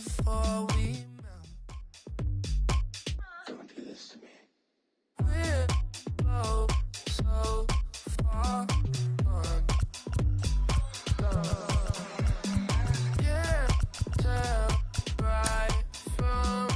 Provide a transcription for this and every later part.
before we melt. Don't do this to me. We're both so far gone. Can't tell right from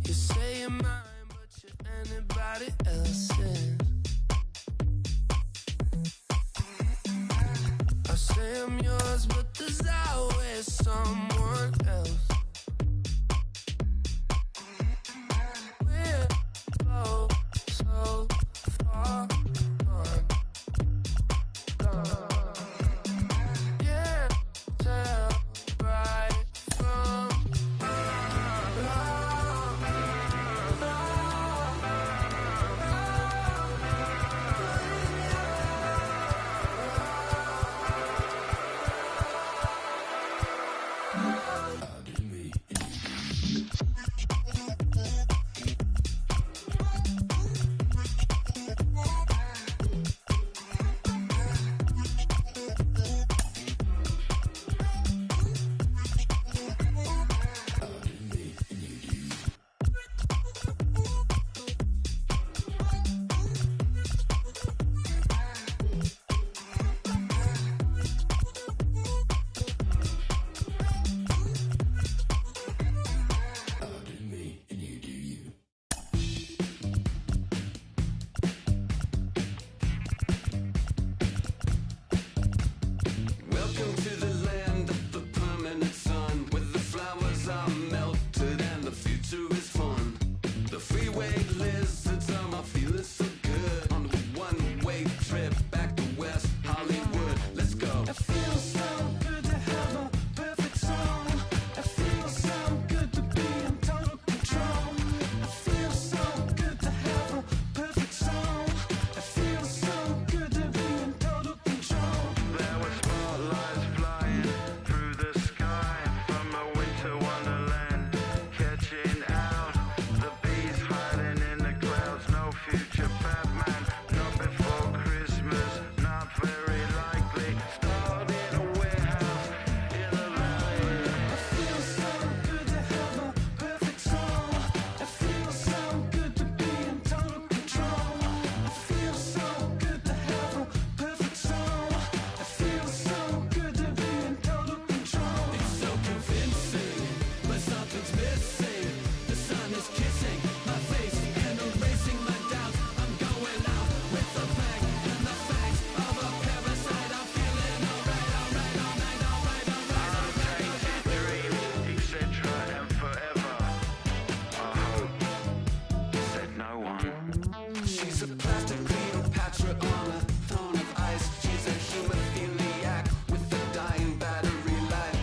you say you're mine, but you're anybody else's. I say I'm yours, but there's always someone else. We're both so far gone. Can't tell right from Welcome to the land of the permanent sun, where the flowers are melted and the future is fun. The freeway lizards are feeling so good on the one-way trip back to West Hollywood. Let's go. It feels so good to have a perfect song. It feels so good to be in total control. It feels so good to have a perfect song. It feels so good to be in total control. There were spotlights flying through the sky from a winter wonderland, catching out the bees hiding in the clouds. No future Batman, not before Christmas, not very likely. Starred in a warehouse in the valley. It feels so good to have a perfect song. It feels so good to be in total control. It feels so good to have a perfect song. It feels so good to be in total control. It's so convincing, but something's missing. The sun is kissing my face and erasing my doubts. I'm going out with the bang and the fangs of a parasite. I'm feeling alright, alright, alright, alright, alright. Dream, etc. and forever. I hope, said no one. She's a plastic Cleopatra on a throne of ice. She's a hemophiliac with a dying battery life.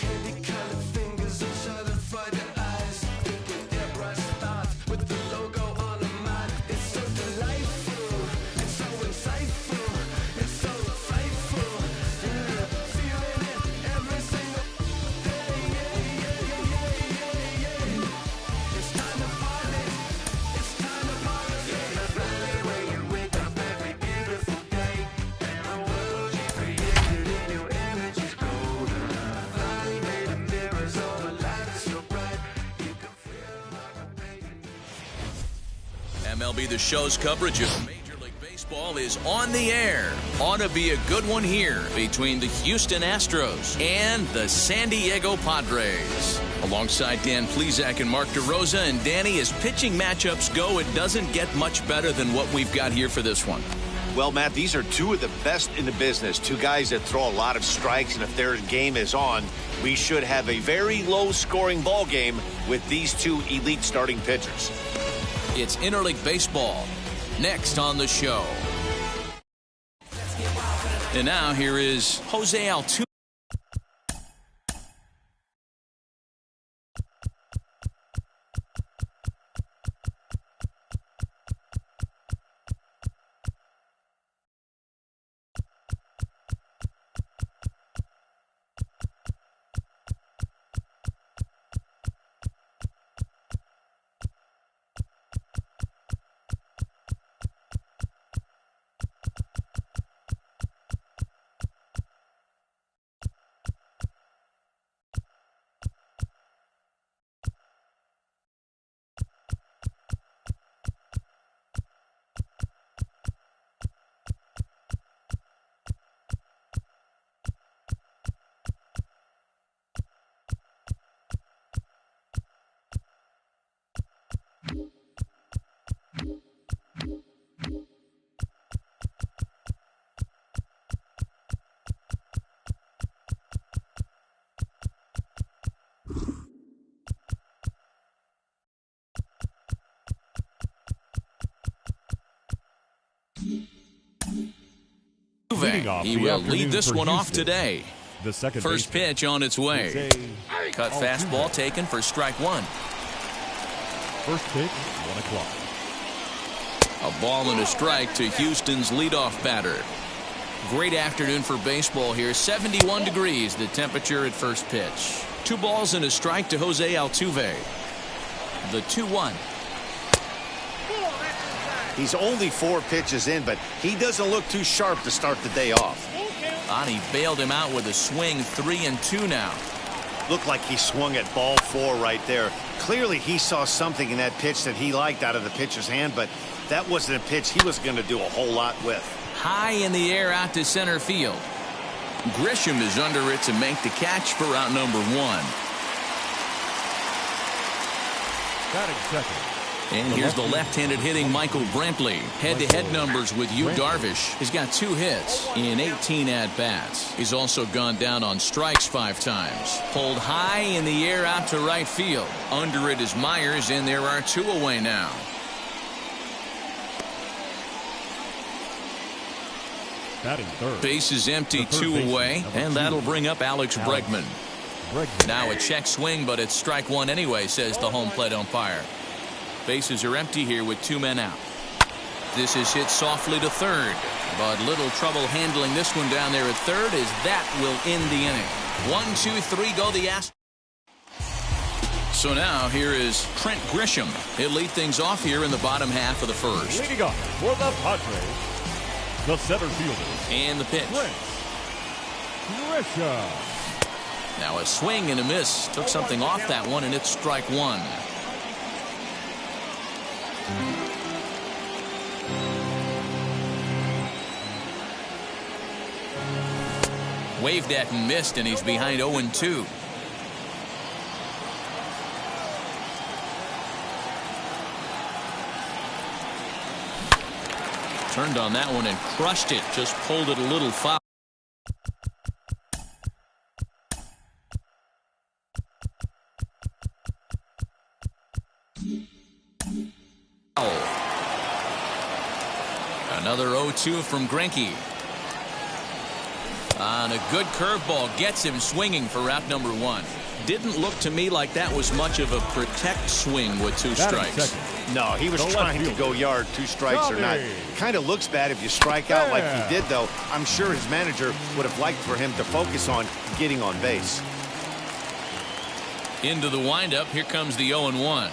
Candy-colored fingers and certified eyes. Thinking airbrush thoughts with the logo on her mind. It's so delightful, it's so insightful, it's so frightful. Yeah, feeling it every single day. It's time to party. It's time to party. The valley where you wake up every beautiful day, and the world you created in your image is golden. Valley made of mirrors, all the light is so bright, you can feel like a baby. MLB The Show's coverage of Major League Baseball is on the air. Ought to be a good one here between the Houston Astros and the San Diego Padres. Alongside Dan Plesac and Mark DeRosa, and Danny, as pitching matchups go, it doesn't get much better than what we've got here for this one. Well, Matt, these are two of the best in the business. Two guys that throw a lot of strikes, and if their game is on, we should have a very low-scoring ball game with these two elite starting pitchers. It's Interleague Baseball, next on the show. And now here is Jose Altuve. Leading off He the will afternoon lead this for one off Houston, today. The second First baseman, pitch on its way. Jose Cut Altuve. fastball taken for strike one. First pitch, 1 o'clock. A ball and a strike to Houston's leadoff batter. Great afternoon for baseball here. 71 degrees the temperature at first pitch. 2 balls and a strike to Jose Altuve. The 2-1. He's only 4 pitches in, but he doesn't look too sharp to start the day off. He bailed him out with a swing. 3-2 now. Looked like he swung at ball 4 right there. Clearly he saw something in that pitch that he liked out of the pitcher's hand, but that wasn't a pitch he was going to do a whole lot with. High in the air out to center field. Grisham is under it to make the catch for out number 1. Batting second. And here's the left-handed hitting Michael Brantley. Head-to-head numbers with Yu Darvish. He's got 2 hits in 18 at-bats. He's also gone down on strikes 5 times. Pulled high in the air out to right field. Under it is Myers, and there are 2 away now. Batting third. Base is empty, The third 2 baseman, away, number and 2. that'll bring up Alex Bregman. Bregman. Now a check swing, but it's strike 1 anyway, says the home plate umpire. Bases are empty here with 2 men out. This is hit softly to third, but little trouble handling this one down there at third, as that will end the inning. 1, 2, 3 go the Astros. So now here is Trent Grisham. He'll lead things off here in the bottom half of the first. Leading off for the Padres, the center fielder, And the pitch. Trent Grisham. Now a swing and a miss. Took something off that one, and it's strike 1. Waved at and missed, and he's behind 0-2. Turned on that one and crushed it. Just pulled it a little foul. Another 0-2 from Greinke. On a good curveball, gets him swinging for out number 1. Didn't look to me like that was much of a protect swing with 2 Batting strikes. second. No, he was The left trying to fielder. go yard, 2 strikes or not. Johnny. Kind of looks bad if you strike out like Yeah. he did, though. I'm sure his manager would have liked for him to focus on getting on base. Into the windup, here comes the 0-1.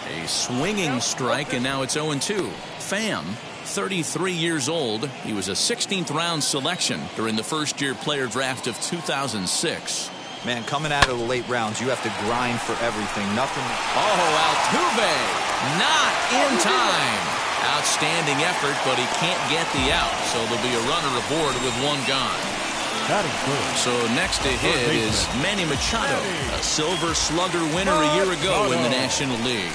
A swinging strike, and now it's 0-2. Pham, 33 years old. He was a 16th round selection during the first-year player draft of 2006. Man, coming out of the late rounds, you have to grind for everything. Nothing. Oh, Altuve, not in time. Outstanding effort, but he can't get the out, so there'll be a runner aboard with 1 gone. Batting third. So next to hit is Manny Machado, a Silver Slugger winner a year ago in the National League.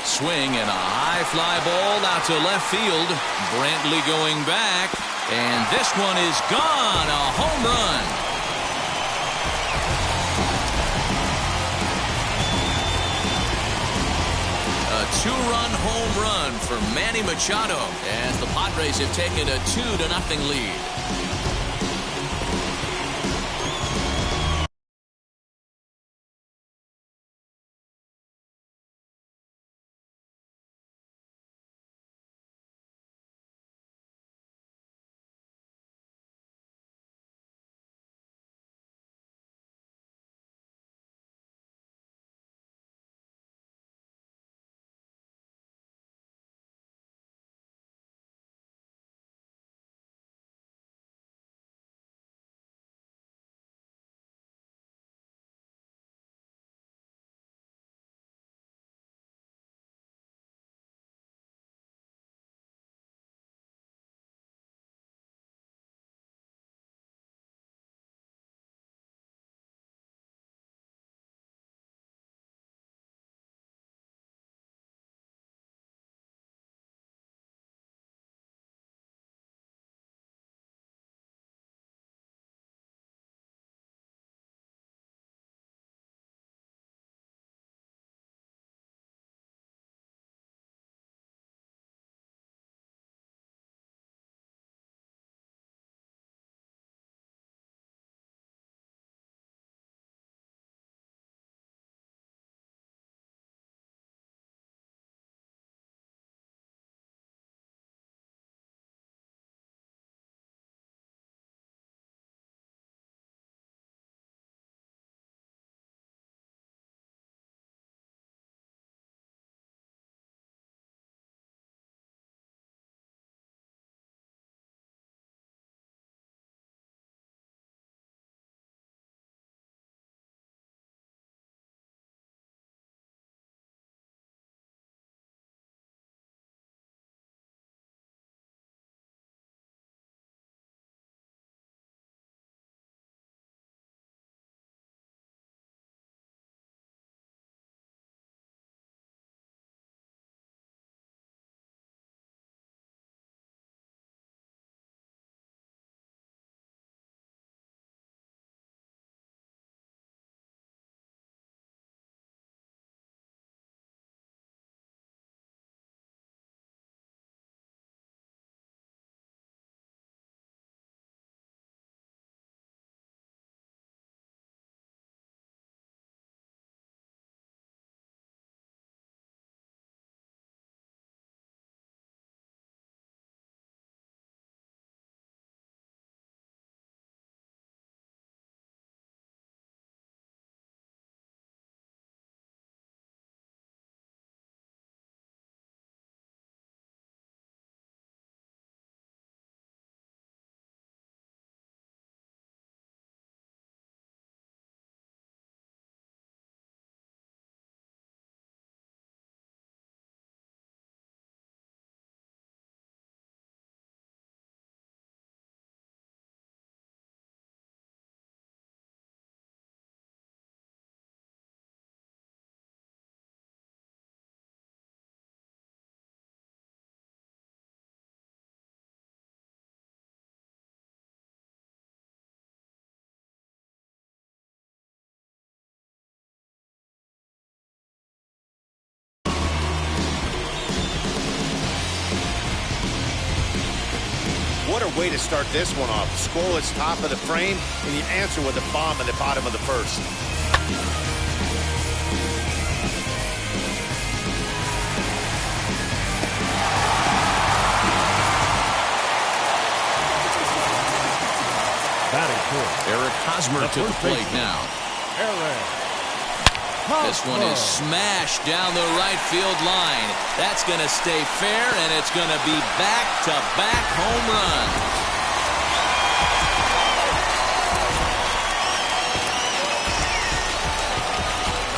Swing and a high fly ball out to left field. Brantley going back, and this one is gone. A home run. A 2-run home run for Manny Machado as the Padres have taken a 2-0 lead. way to start this one off. Scoreless top of the frame, and you answer with a bomb at the bottom of the first. Batting fourth, Eric Hosmer to the plate now. Eric This one is smashed down the right field line. That's going to stay fair, and it's going to be back-to-back home runs.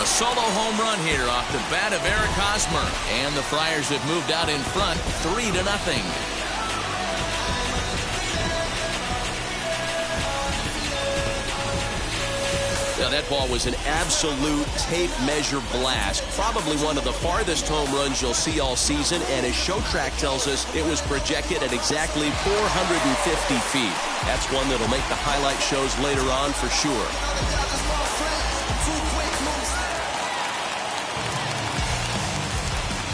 A solo home run here off the bat of Eric Hosmer. And the Friars have moved out in front 3-0. Now, that ball was an absolute tape measure blast. Probably one of the farthest home runs you'll see all season. And as Show Track tells us, it was projected at exactly 450 feet. That's one that'll make the highlight shows later on for sure.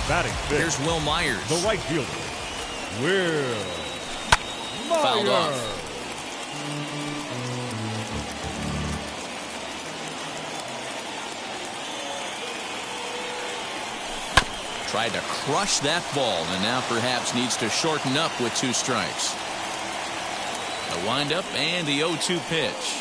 batting fifth. Here's Will Myers. The right fielder, Will Myers. Fouled off. Tried to crush that ball, and now perhaps needs to shorten up with 2 strikes. A windup and the 0-2 pitch.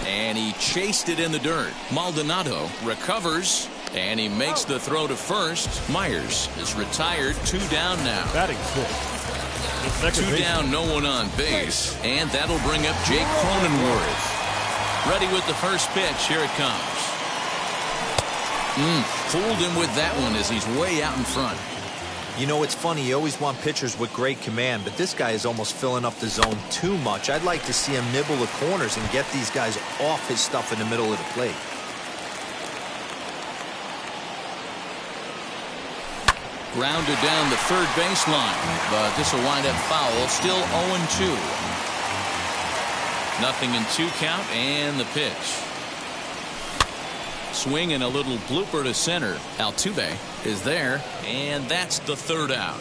And he chased it in the dirt. Maldonado recovers, and he makes the throw to first. Myers is retired. 2 down now. Batting fifth. The second 2 baseman. down, no one on base. And that'll bring up Jake Cronenworth. Ready with the first pitch. Here it comes. Fooled him with that one as he's way out in front. You know, it's funny. You always want pitchers with great command, but this guy is almost filling up the zone too much. I'd like to see him nibble the corners and get these guys off his stuff in the middle of the plate. Grounded down the third baseline, but this will wind up foul. Still 0-2. Nothing in 2 count, and the pitch. Swing and a little blooper to center. Altuve is there, and that's the 3rd out.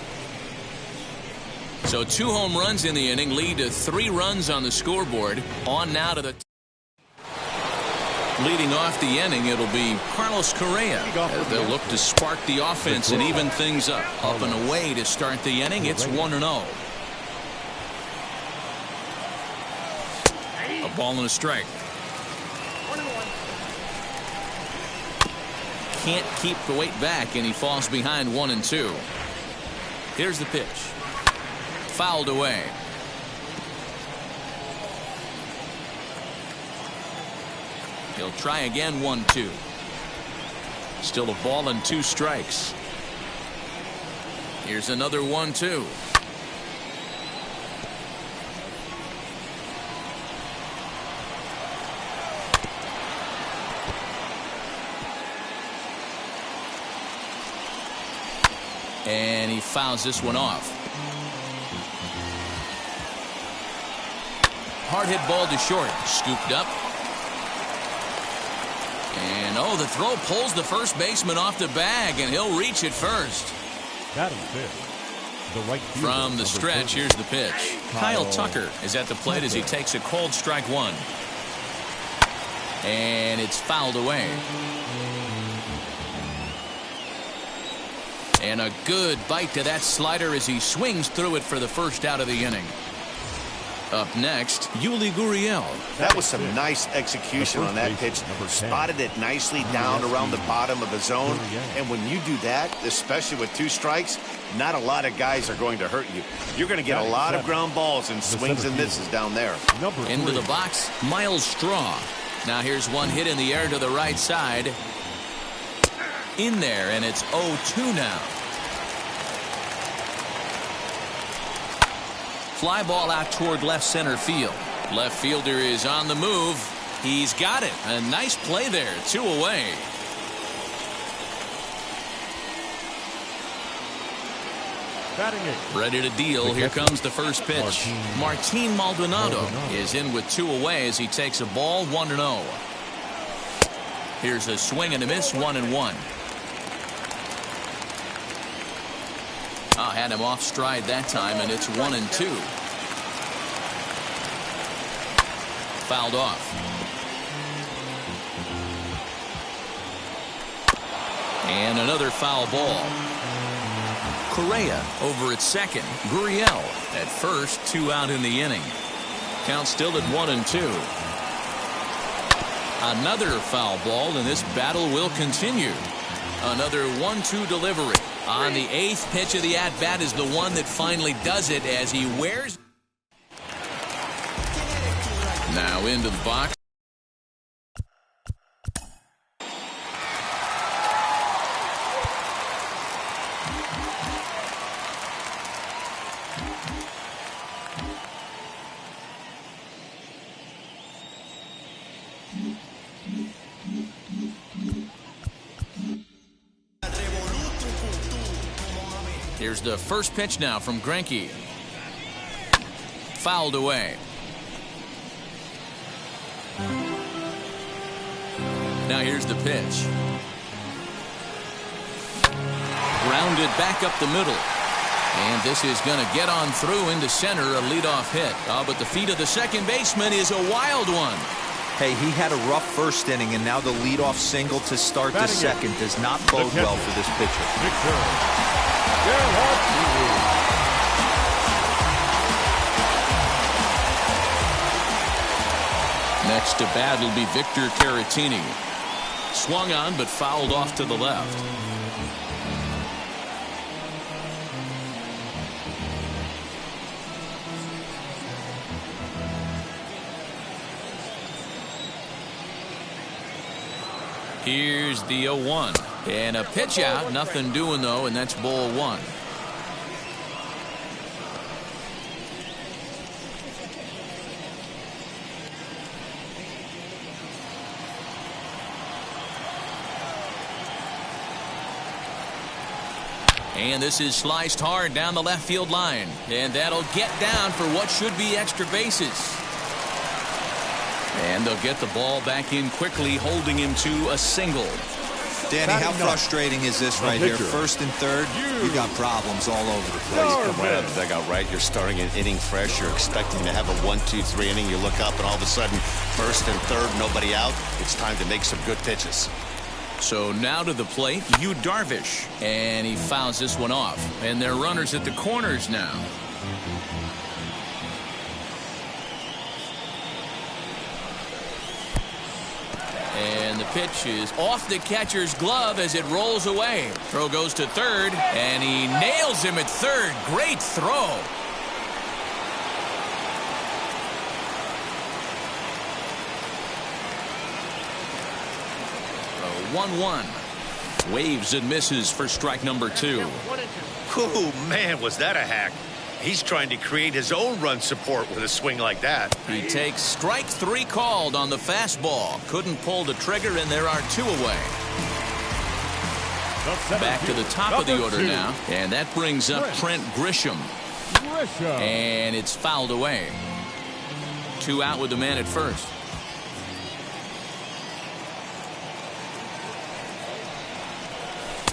So 2 home runs in the inning lead to 3 runs on the scoreboard. On now to the leading off the inning, it'll be Carlos Correa. As they'll look to spark the offense and even things up. Up and away to start the inning. It's 1-0. A ball and a strike. Can't keep the weight back, and he falls behind 1-2. Here's the pitch. Fouled away. He'll try again. 1-2. Still a ball and 2 strikes. Here's another 1-2. And he fouls this one off. Hard hit ball to short. Scooped up. And the throw pulls the first baseman off the bag, and he'll reach it first. Batting fifth. The right fielder, From the stretch, here's the pitch. Kyle Tucker is at the plate as he takes a cold strike 1. And it's fouled away. And a good bite to that slider as he swings through it for the first out of the inning. Up next, Yuli Gurriel. That was some nice execution on that pitch. Spotted it nicely down around the bottom of the zone. And when you do that, especially with 2 strikes, not a lot of guys are going to hurt you. You're going to get a lot of ground balls and swings and misses down there. Into the box, Miles Straw. Now here's one hit in the air to the right side. In there, and it's 0-2 now. Fly ball out toward left center field. Left fielder is on the move. He's got it. A nice play there. 2 away. Batting 8th. Ready to deal. Here comes the first pitch. Martin Maldonado is in with 2 away as he takes a ball. 1-0. Here's a swing and a miss. 1-1. had him off stride that time, and it's 1-2. Fouled off. And another foul ball. Correa over at second. Gurriel at first. 2 out in the inning. Count still at 1-2. Another foul ball, and this battle will continue. Another 1-2 delivery. On the 8th pitch of the at-bat is the one that finally does it as he wears. Now into the box. Here's the first pitch now from Greinke. Fouled away. Now here's the pitch. Grounded back up the middle. And this is going to get on through into center, a leadoff hit. But the feet of the second baseman is a wild one. Hey, he had a rough first inning, and now the leadoff single to start the second does not bode well for this pitcher. Victor. Next to bat will be Victor Caratini. Swung on but fouled off to the left. Here's the 0-1. And a pitch out. Nothing doing, though, and that's ball 1. And this is sliced hard down the left field line. And that'll get down for what should be extra bases. And they'll get the ball back in quickly, holding him to a single. Danny, how frustrating is this right here? First and third, you got problems all over the place. You come right out of the dugout, right? You're starting an inning fresh. You're expecting to have a 1-2-3 inning. You look up, and all of a sudden, first and third, nobody out. It's time to make some good pitches. So now to the plate, Yu Darvish. And he fouls this one off. And they're runners at the corners now. And the pitch is off the catcher's glove as it rolls away. Throw goes to third, and he nails him at third. Great throw. A 1-1. Waves and misses for strike number 2. Oh, man, was that a hack. He's trying to create his own run support with a swing like that. He takes strike 3 called on the fastball. Couldn't pull the trigger, and there are 2 away. Back to the top of the order now. And that brings up Trent Grisham. And it's fouled away. 2 out with the man at first.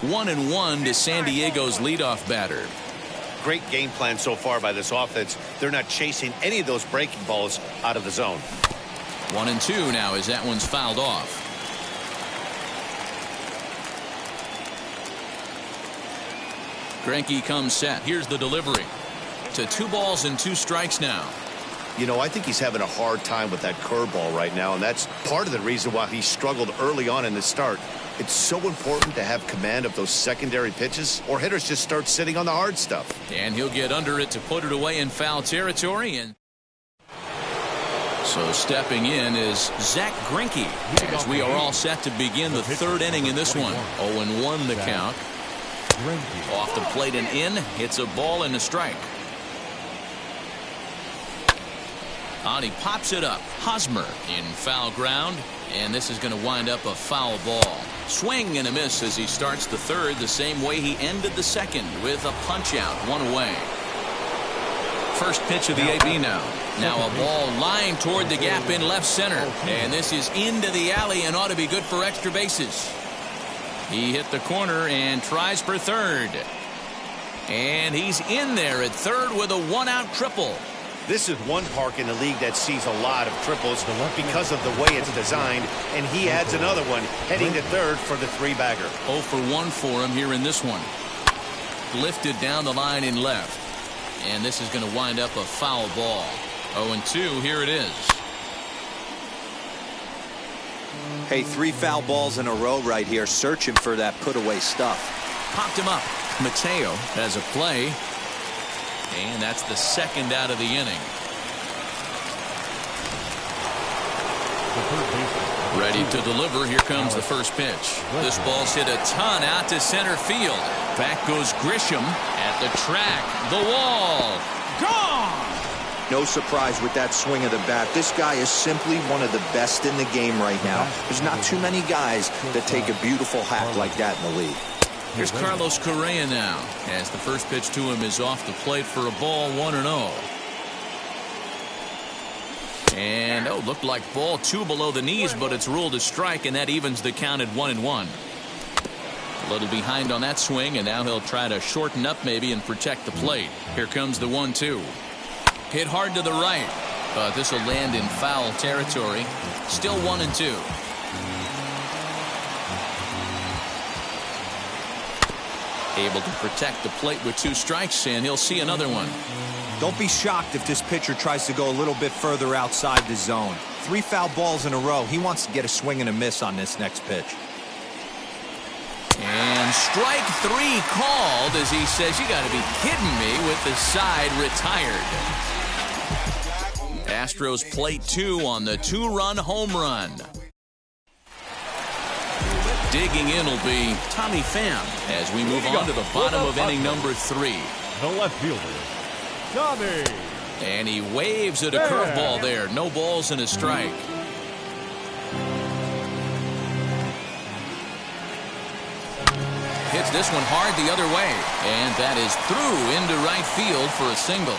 One and 1 to San Diego's leadoff batter. Great game plan so far by this offense. They're not chasing any of those breaking balls out of the zone. 1 and 2 now as that one's fouled off. Greinke comes set. Here's the delivery. To 2 balls and 2 strikes now. You know, I think he's having a hard time with that curveball right now, and that's part of the reason why he struggled early on in the start. It's so important to have command of those secondary pitches, or hitters just start sitting on the hard stuff. And he'll get under it to put it away in foul territory. And so stepping in is Zach Greinke as we are all set to begin the 3rd inning in this one. 0-1 the count. Off the plate and in. It's a ball and a strike. On he pops it up. Hosmer in foul ground. And this is going to wind up a foul ball. Swing and a miss as he starts the 3rd the same way he ended the 2nd with a punch out. 1 away. First pitch of the AB now. Now a ball lined toward the gap in left center. And this is into the alley and ought to be good for extra bases. He hit the corner and tries for 3rd. And he's in there at third with a one-out triple. This is one park in the league that sees a lot of triples because of the way it's designed, and he adds another one, heading to third for the three-bagger. 0 for 1 for him here in this one. Lifted down the line in left. And this is going to wind up a foul ball. 0-2, here it is. Hey, 3 foul balls in a row right here, searching for that put-away stuff. Popped him up. Mateo has a play. And that's the second out of the inning. Ready to deliver. Here comes the first pitch. This ball's hit a ton out to center field. Back goes Grisham at the track. The wall. Gone! No surprise with that swing of the bat. This guy is simply one of the best in the game right now. There's not too many guys that take a beautiful hack like that in the league. Here's Carlos Correa now, as the first pitch to him is off the plate for a ball, 1-0. And, looked like ball 2 below the knees, but it's ruled a strike, and that evens the count at 1-1. A little behind on that swing, and now he'll try to shorten up maybe and protect the plate. Here comes the 1-2. Hit hard to the right, but this will land in foul territory. Still 1-2. Able to protect the plate with 2 strikes, and he'll see another one. Don't be shocked if this pitcher tries to go a little bit further outside the zone. 3 foul balls in a row. He wants to get a swing and a miss on this next pitch. And strike 3 called as he says, you got to be kidding me, with the side retired. Astros plate 2 on the 2-run home run. Digging in will be Tommy Pham as we move on to the bottom of inning number 3. The left fielder, Tommy. And he waves at a curveball there. No balls and a strike. Hits this one hard the other way. And that is through into right field for a single.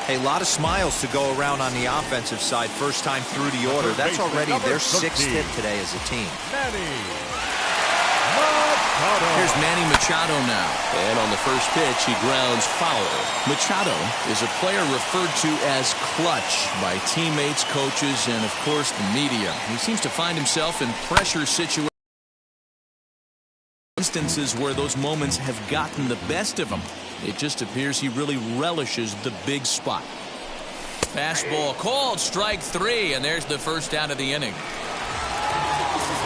A lot of smiles to go around on the offensive side. First time through the order. That's already their 6th hit today as a team. Here's Manny Machado now. And on the first pitch, he grounds foul. Machado is a player referred to as clutch by teammates, coaches, and, of course, the media. He seems to find himself in pressure situations. Instances where those moments have gotten the best of him. It just appears he really relishes the big spot. Fastball called, strike 3, and there's the first out of the inning.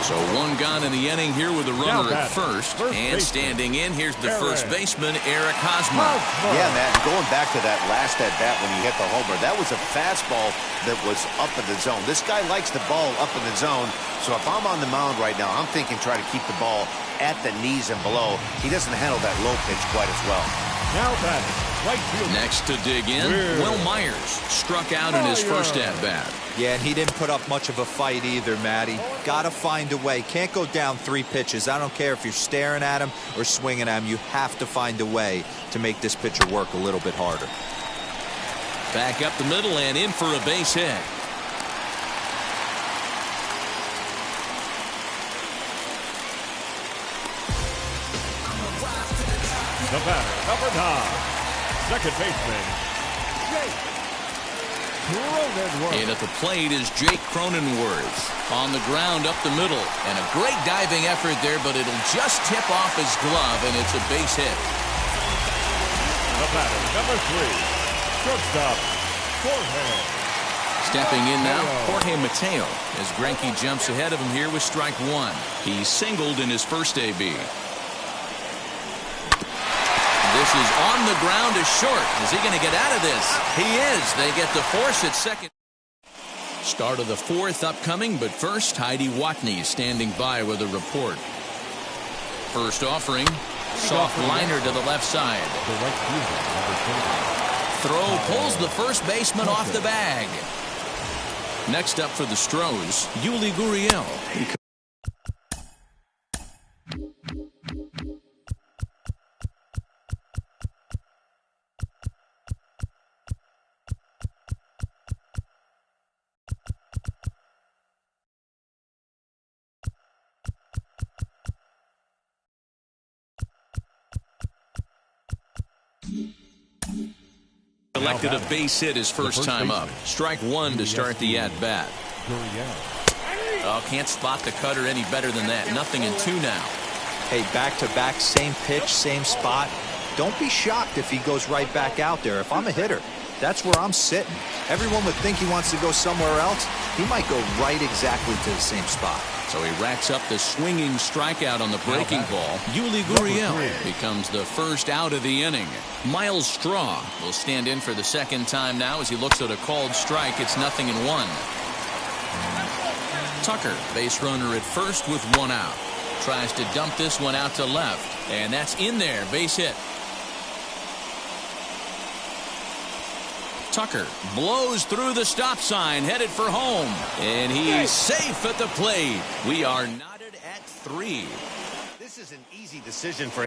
So 1 gone in the inning here with a runner at first. And standing in, here's the first baseman, Eric Hosmer. Yeah, Matt, going back to that last at-bat when he hit the homer, that was a fastball that was up in the zone. This guy likes the ball up in the zone, so if I'm on the mound right now, I'm thinking try to keep the ball at the knees and below. He doesn't handle that low pitch quite as well. Now batting, right field. Next to dig in, Will Myers struck out in his first at-bat. Yeah, and he didn't put up much of a fight either, Matty. Got to find a way. Can't go down 3 pitches. I don't care if you're staring at him or swinging at him. You have to find a way to make this pitcher work a little bit harder. Back up the middle and in for a base hit. The batter, number 9, second baseman, Jake Cronenworth. And at the plate is Jake Cronenworth. On the ground up the middle. And a great diving effort there, but it'll just tip off his glove, and it's a base hit. The batter, number 3, shortstop, Jorge. Stepping in now, Jorge Mateo, as Greinke jumps ahead of him here with strike 1. He singled in his first AB. This is on the ground to short. Is he going to get out of this? He is. They get the force at second. Start of the 4th upcoming, but first, Heidi Watney standing by with a report. First offering, soft liner to the left side. The right fielder, number 20. Throw pulls the first baseman off the bag. Next up for the Stros, Yuli Gurriel. Collected a base hit his first time up. Strike one to start the at-bat. Oh, can't spot the cutter any better than that. 0-2 now. Hey, back-to-back, same pitch, same spot. Don't be shocked if he goes right back out there. If I'm a hitter, that's where I'm sitting. Everyone would think he wants to go somewhere else. He might go right exactly to the same spot. So he racks up the swinging strikeout on the breaking ball. Yuli Gurriel becomes the first out of the inning. Miles Straw will stand in for the second time now as he looks at a called strike. It's 0-1. Tucker, base runner at first with one out. Tries to dump this one out to left. And that's in there. Base hit. Tucker blows through the stop sign, headed for home. And he's safe at the plate. We are knotted at 3. This is an easy decision for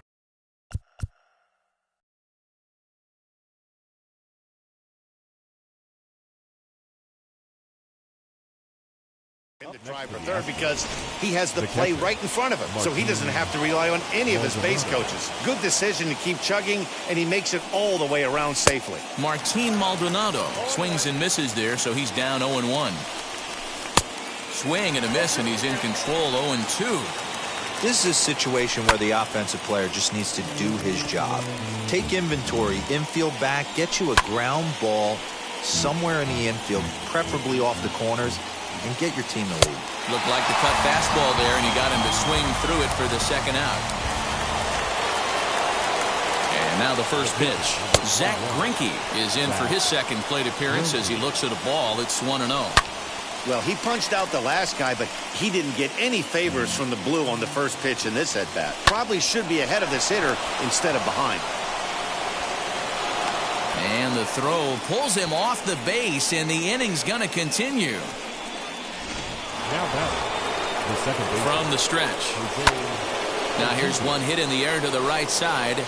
to try for third because he has the play right in front of him, so he doesn't have to rely on any of his base coaches. Good decision to keep chugging, and he makes it all the way around safely. Martin Maldonado swings and misses there, so he's down 0-1. Swing and a miss, and he's in control. 0-2. This is a situation where the offensive player just needs to do his job. Take inventory, infield back, get you a ground ball somewhere in the infield, preferably off the corners, and get your team the lead. Looked like the cut fastball there, and he got him to swing through it for the second out. And now the first pitch. Zach Greinke is in for his second plate appearance as he looks at a ball. It's 1-0. Well, he punched out the last guy, but he didn't get any favors from the blue on the first pitch in this at-bat. Probably should be ahead of this hitter instead of behind. And the throw pulls him off the base, and the inning's going to continue. Now batting, the second baseman From the stretch. Now here's one hit in the air to the right side.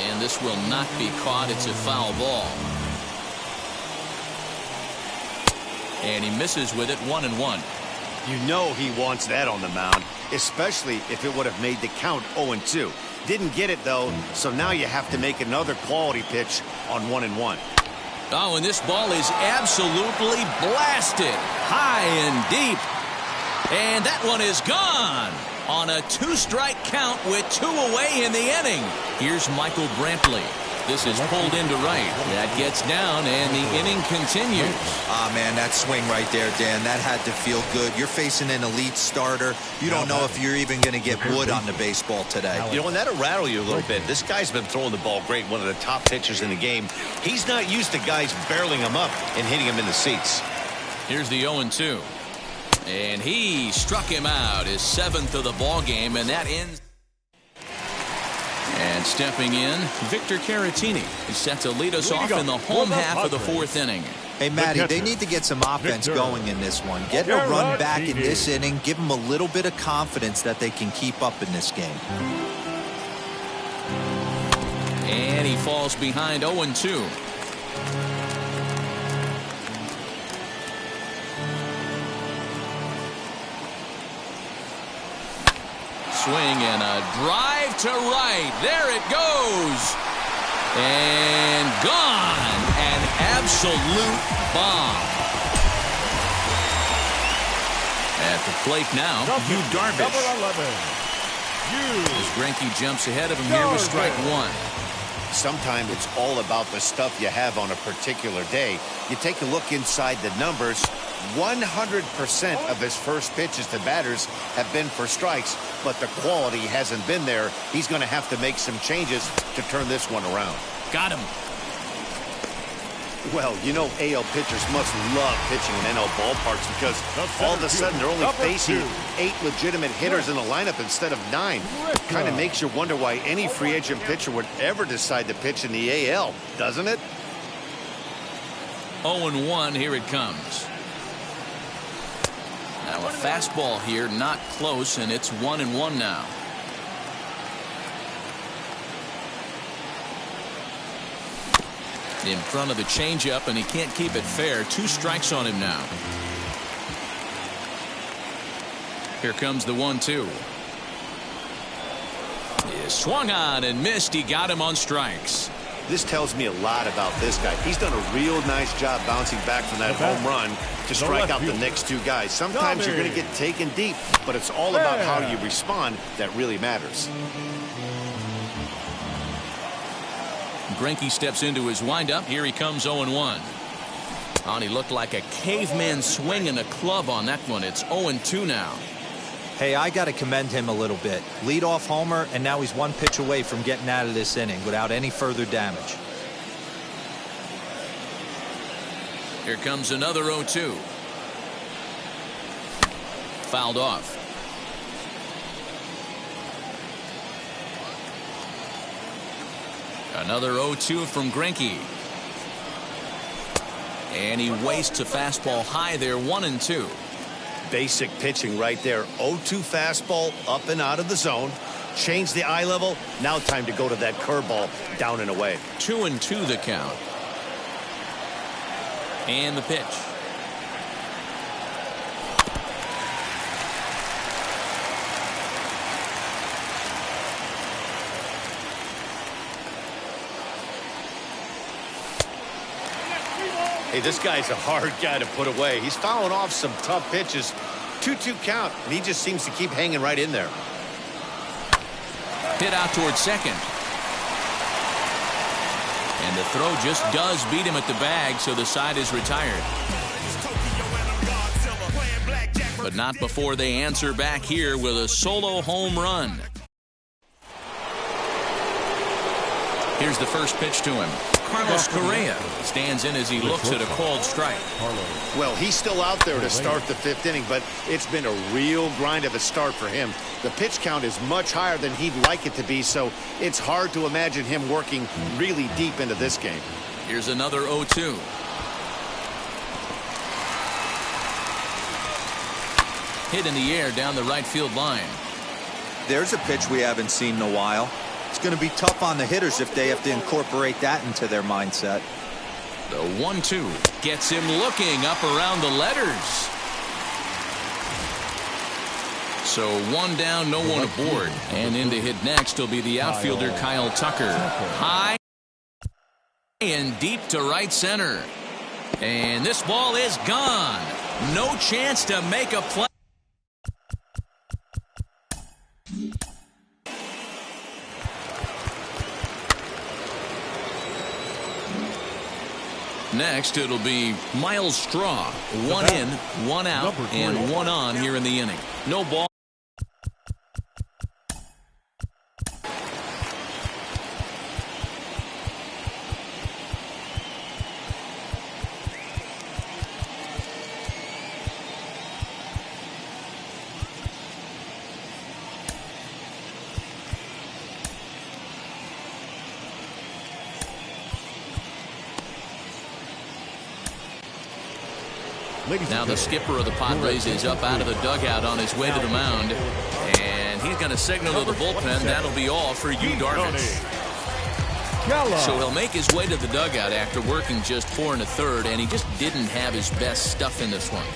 And this will not be caught. It's a foul ball. And he misses with it. 1-1. You know he wants that on the mound, especially if it would have made the count 0-2. Didn't get it, though, so now you have to make another quality pitch on 1-1. Oh, and this ball is absolutely blasted high and deep. And that one is gone on a 2-strike count with 2 away in the inning. Here's Michael Brantley. This is pulled into right. That gets down, and the inning continues. Ah, man, that swing right there, Dan, that had to feel good. You're facing an elite starter. You don't know if you're even going to get wood on the baseball today. You know, and that'll rattle you a little bit. This guy's been throwing the ball great, one of the top pitchers in the game. He's not used to guys barreling him up and hitting him in the seats. Here's the 0-2. And he struck him out, his 7th of the ball game, and that ends. And stepping in, Victor Caratini is set to lead us off in the home half of the 4th inning. Hey, Matty, they need to get some offense going in this one. Get a run back in this inning. Give them a little bit of confidence that they can keep up in this game. And he falls behind 0-2. Swing and a drive to right. There it goes. And gone. An absolute bomb. At the plate now, Yu Darvish. Number 11. As Greinke jumps ahead of him here with strike one. Sometimes it's all about the stuff you have on a particular day. You take a look inside the numbers. 100% of his first pitches to batters have been for strikes, but the quality hasn't been there. He's going to have to make some changes to turn this one around. Got him. Well, you know AL pitchers must love pitching in NL ballparks because all of a sudden they're only facing 8 legitimate hitters in the lineup instead of 9. Kind of makes you wonder why any free agent pitcher would ever decide to pitch in the AL, doesn't it? 0-1, here it comes. Now a fastball here, not close, and it's 1-1 now. In front of the changeup, and he can't keep it fair. 2 strikes on him now. Here comes the 1-2. He swung on and missed. He got him on strikes. This tells me a lot about this guy. He's done a real nice job bouncing back from that home run to strike out the next two guys. Sometimes you're going to get taken deep, but it's all about how you respond that really matters. Greinke steps into his windup. Here he comes 0-1. And he looked like a caveman swinging a club on that one. It's 0-2 now. Hey, I got to commend him a little bit. Leadoff homer, and now he's one pitch away from getting out of this inning without any further damage. Here comes another 0-2. Fouled off. Another 0-2 from Greinke. And he wastes a fastball high there, 1-2. Basic pitching right there. 0-2 fastball up and out of the zone. Change the eye level. Now time to go to that curveball down and away. 2-2 the count. And the pitch. Hey, this guy's a hard guy to put away. He's fouling off some tough pitches. 2-2 count, and he just seems to keep hanging right in there. Hit out towards second. And the throw just does beat him at the bag, so the side is retired. But not before they answer back here with a solo home run. Here's the first pitch to him. Carlos Correa stands in as he looks at a called strike. Well, he's still out there to start the fifth inning, but it's been a real grind of a start for him. The pitch count is much higher than he'd like it to be, so it's hard to imagine him working really deep into this game. Here's another 0-2. Hit in the air down the right field line. There's a pitch we haven't seen in a while. It's going to be tough on the hitters if they have to incorporate that into their mindset. The 1-2 gets him looking up around the letters. So one down, no one aboard. And in to hit next will be the outfielder Kyle Tucker. High and deep to right center. And this ball is gone. No chance to make a play. Next, it'll be Miles Straw. One in, one out, and one on here in the inning. No ball. Now the skipper of the Padres is up out of the dugout on his way to the mound. And he's going to signal to the bullpen. That'll be all for Yu Darvish. So he'll make his way to the dugout after working just 4 1/3, and he just didn't have his best stuff in this one.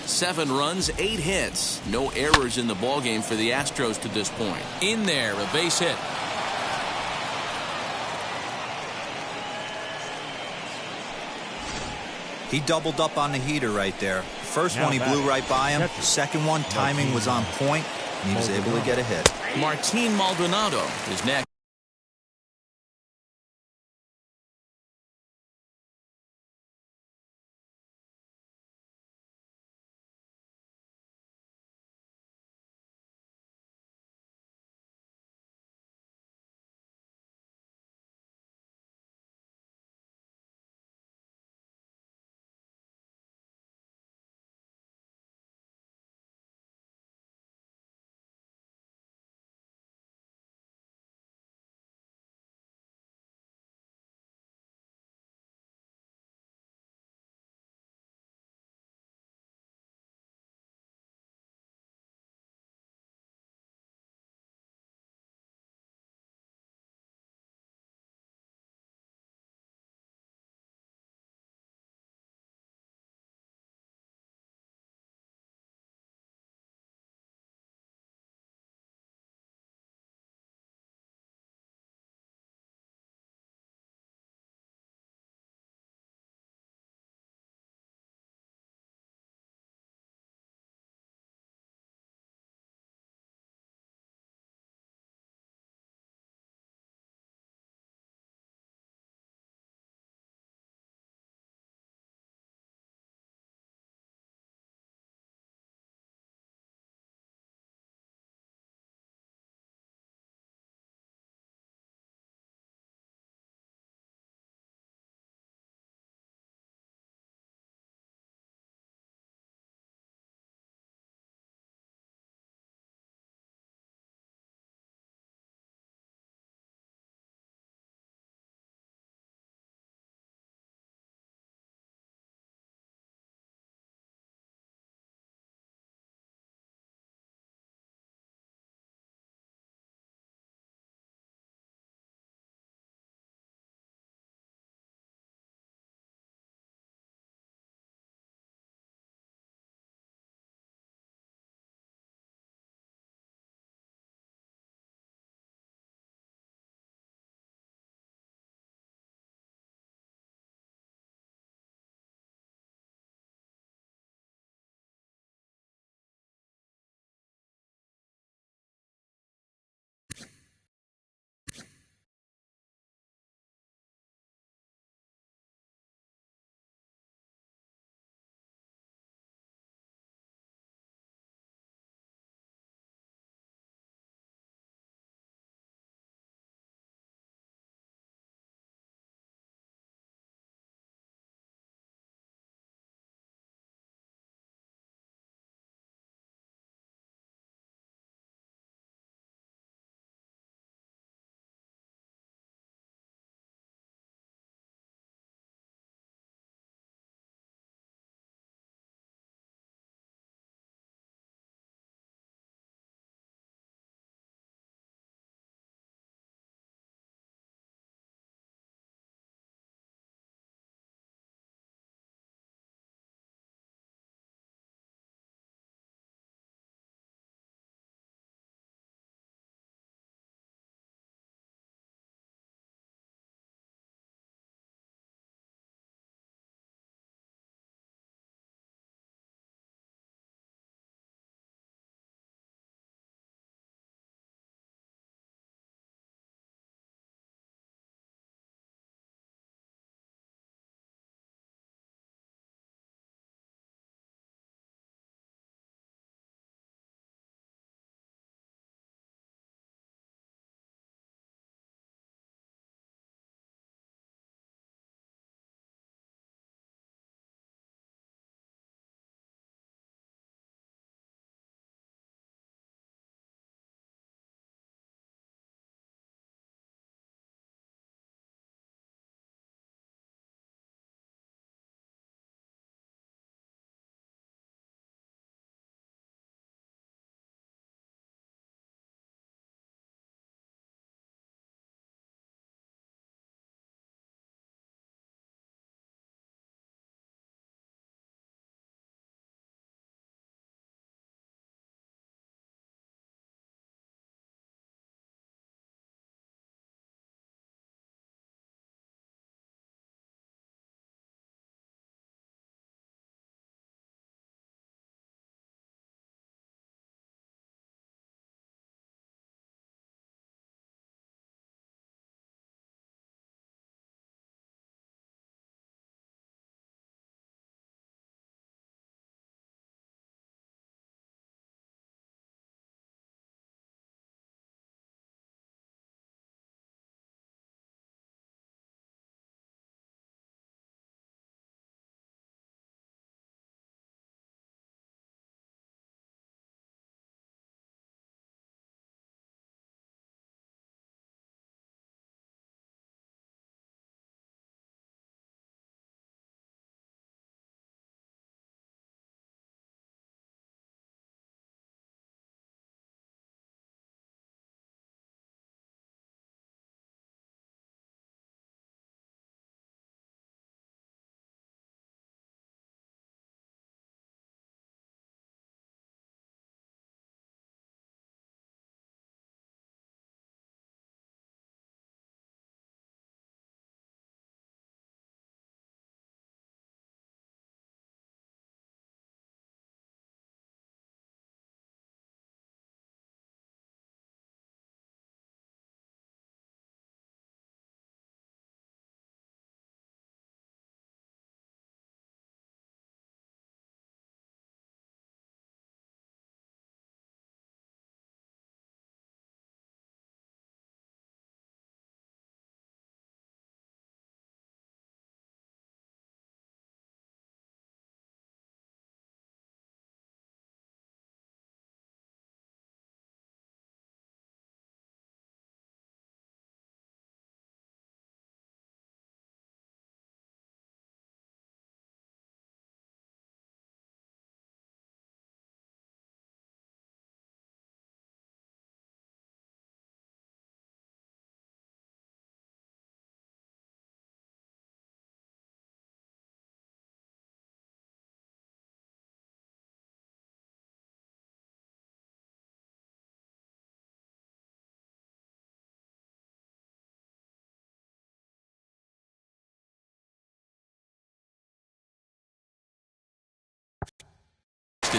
Seven runs, 8 hits. No errors in the ballgame for the Astros to this point. In there, a base hit. He doubled up on the heater right there. First one he blew right by him. Second one, timing was on point, and he was able to get a hit. Martin Maldonado is next.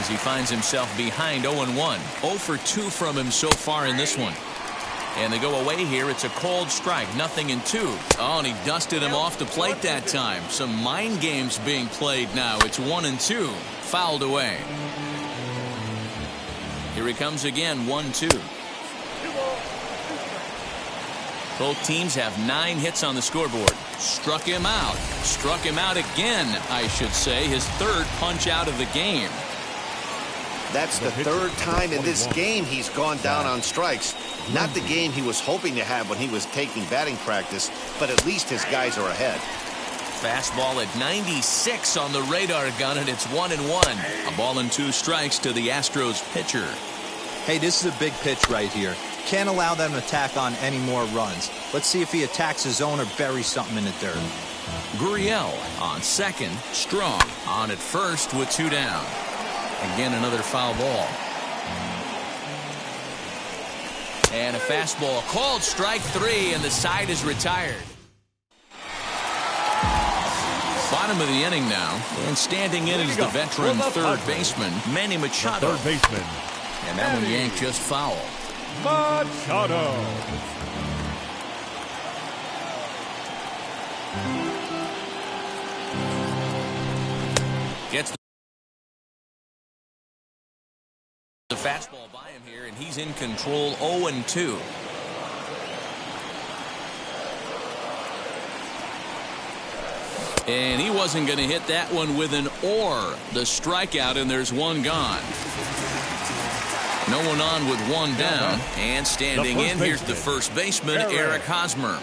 as he finds himself behind 0-1. 0 for 2 from him so far in this one. And they go away here. It's a cold strike. 0-2. Oh, and he dusted him off the plate that time. Some mind games being played now. It's 1-2. Fouled away. Here he comes again. 1-2. Both teams have 9 hits on the scoreboard. Struck him out. Struck him out again, I should say. His third punch out of the game. That's the third time in this game he's gone down on strikes. Not the game he was hoping to have when he was taking batting practice, but at least his guys are ahead. Fastball at 96 on the radar gun, and it's 1-1. A ball and 2 strikes to the Astros pitcher. Hey, this is a big pitch right here. Can't allow them to tack on any more runs. Let's see if he attacks his zone or buries something in the dirt. Gurriel on second. Strong on at first with 2 down. Again, another foul ball. And a fastball called strike 3, and the side is retired. Bottom of the inning now, and standing in is the veteran third baseman, Manny Machado. Third baseman. And that one yanked just foul. Machado. Gets the fastball by him here, and he's in control. 0-2. And he wasn't going to hit that one with an or. The strikeout, and there's one gone. No one on with 1 down. And standing in, here's the first baseman, Eric Hosmer.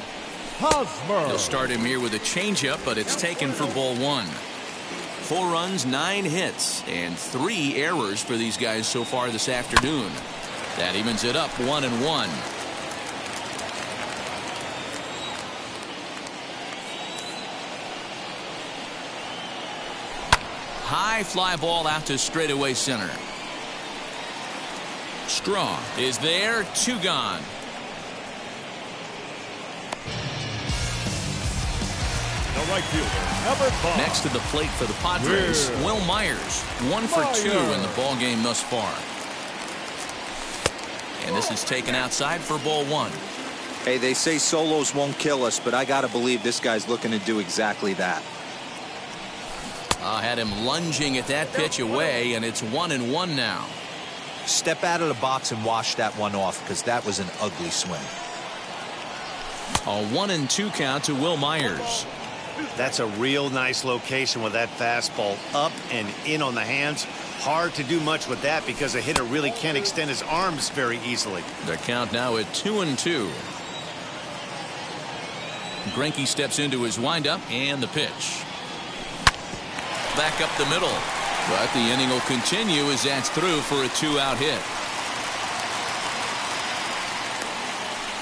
He'll start him here with a changeup, but it's taken for ball 1. 4 runs, 9 hits, and 3 errors for these guys so far this afternoon. That evens it up 1-1. High fly ball out to straightaway center. Strong is there. 2 gone. The right fielder, number 5. Next to the plate for the Padres, Will Myers. 1 for 2 in the ball game thus far. And this is taken outside for ball 1. Hey, they say solos won't kill us, but I gotta believe this guy's looking to do exactly that. Had him lunging at that pitch away, and it's 1-1 now. Step out of the box and wash that one off, because that was an ugly swing. A 1-2 count to Will Myers. That's a real nice location with that fastball up and in on the hands. Hard to do much with that because a hitter really can't extend his arms very easily. The count now at 2-2. Greinke steps into his windup, and the pitch. Back up the middle. But the inning will continue as that's through for a 2-out hit.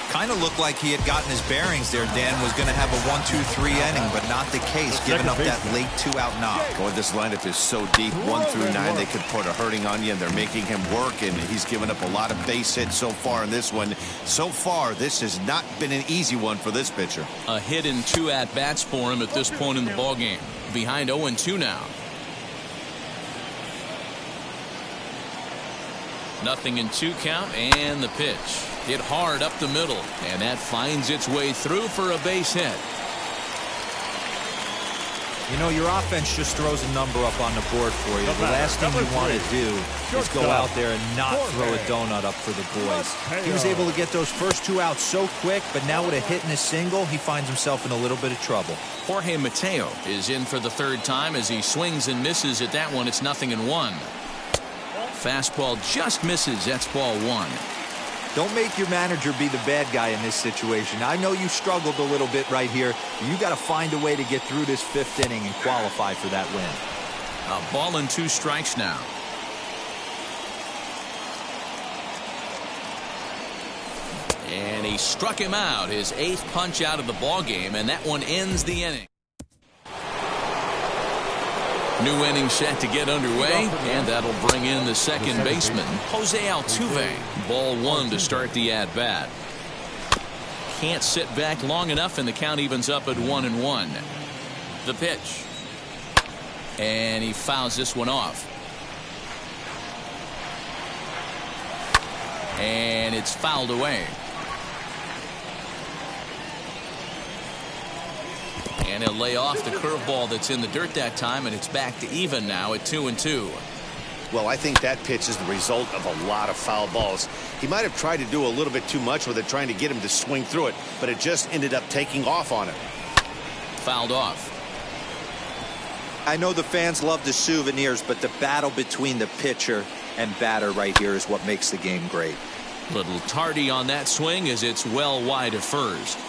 Kind of looked like he had gotten his bearings there. Dan was going to have a 1-2-3 inning, but not the case, giving up that late 2-out knock. Boy, this lineup is so deep, 1 through 9, they could put a hurting on you, and they're making him work, and he's given up a lot of base hits so far in this one. So far, this has not been an easy one for this pitcher. A hit in 2 at-bats for him at this point in the ballgame. Behind 0-2 now. 0-2 count, and the pitch. Hit hard up the middle, and that finds its way through for a base hit. You know, your offense just throws a number up on the board for you. The last thing you want to do is go out there and not throw a donut up for the boys. He was able to get those first 2 outs so quick, but now with a hit and a single, he finds himself in a little bit of trouble. Jorge Mateo is in for the 3rd time as he swings and misses at that one. It's 0-1. Fastball just misses. That's ball 1. Don't make your manager be the bad guy in this situation. I know you struggled a little bit right here. You got to find a way to get through this 5th inning and qualify for that win. A ball and 2 strikes now. And he struck him out, his 8th punch out of the ball game, and that one ends the inning. New inning set to get underway, and that'll bring in the second baseman, Jose Altuve. Ball 1 to start the at-bat. Can't sit back long enough, and the count evens up at 1-1. The pitch. And he fouls this one off. And it's fouled away. And he'll lay off the curveball that's in the dirt that time, and it's back to even now at 2-2. Well, I think that pitch is the result of a lot of foul balls. He might have tried to do a little bit too much with it, trying to get him to swing through it, but it just ended up taking off on him. Fouled off. I know the fans love the souvenirs, but the battle between the pitcher and batter right here is what makes the game great. Little tardy on that swing as it's well wide of first.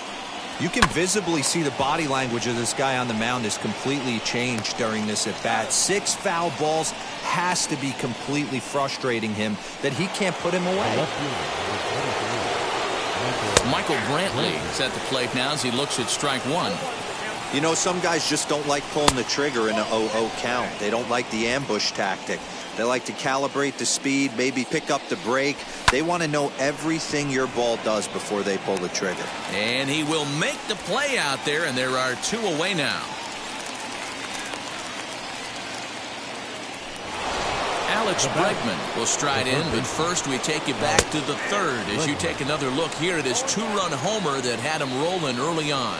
You can visibly see the body language of this guy on the mound is completely changed during this at bat. 6 foul balls has to be completely frustrating him that he can't put him away. Michael Brantley is at the plate now as he looks at strike one. You know, some guys just don't like pulling the trigger in a 0-0 count. They don't like the ambush tactic. They like to calibrate the speed, maybe pick up the brake. They want to know everything your ball does before they pull the trigger. And he will make the play out there, and there are 2 away now. Alex Bregman will stride in, but first we take you back to the 3rd as you take another look here at his 2-run homer that had him rolling early on.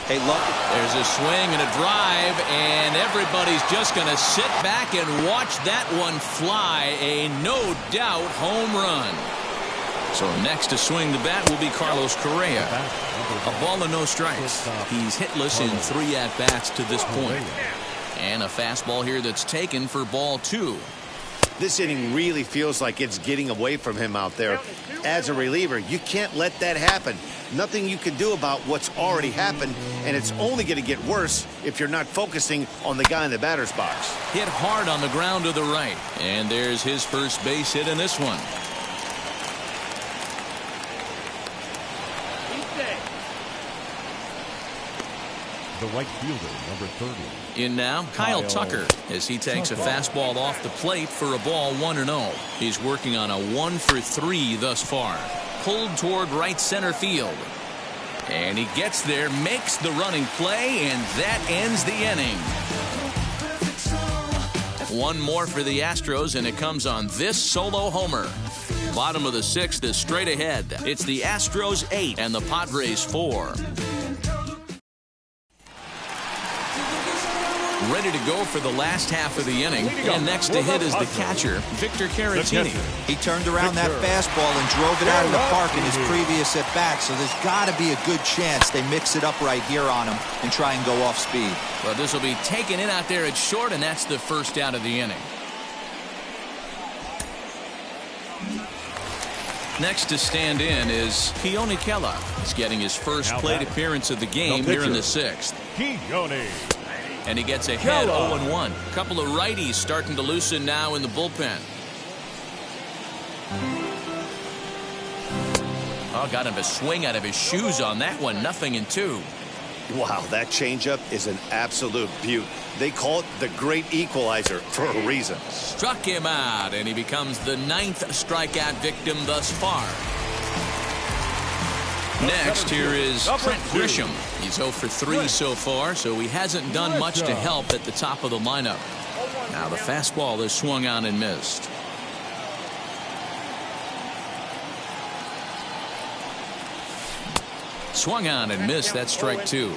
Hey, look. There's a swing and a drive, and everybody's just going to sit back and watch that one fly. A no-doubt home run. So next to swing the bat will be Carlos Correa. A ball and no strikes. He's hitless in 3 at-bats to this point. And a fastball here that's taken for ball 2. This inning really feels like it's getting away from him out there. As a reliever, you can't let that happen. Nothing you can do about what's already happened, and it's only going to get worse if you're not focusing on the guy in the batter's box. Hit hard on the ground to the right. And there's his first base hit in this one. The right fielder, number 30. In now, Kyle Tucker, as he takes a fastball off the plate for a ball 1-0. He's working on a 1-for-3 thus far. Pulled toward right center field. And he gets there, makes the running play, and that ends the inning. One more for the Astros, and it comes on this solo homer. Bottom of the 6th is straight ahead. It's the Astros 8 and the Padres 4. Ready to go for the last half of the inning. And next to hit is the catcher, Victor Caratini. He turned around that fastball and drove it out of the park in his previous at-bat, so there's got to be a good chance they mix it up right here on him and try and go off speed. Well, this will be taken in out there at short, and that's the first out of the inning. Next to stand in is Keone Kela. He's getting his first plate appearance of the game here in the 6th. Keone. And he gets ahead 0-1. A couple of righties starting to loosen now in the bullpen. Oh, got him a swing out of his shoes on that one. 0-2. Wow, that changeup is an absolute beaut. They call it the great equalizer for a reason. Struck him out, and he becomes the 9th strikeout victim thus far. Next, here is Trent Grisham. He's 0-for-3 so far, so he hasn't done much to help at the top of the lineup. Now the fastball is swung on and missed. Swung on and missed. That's strike 2.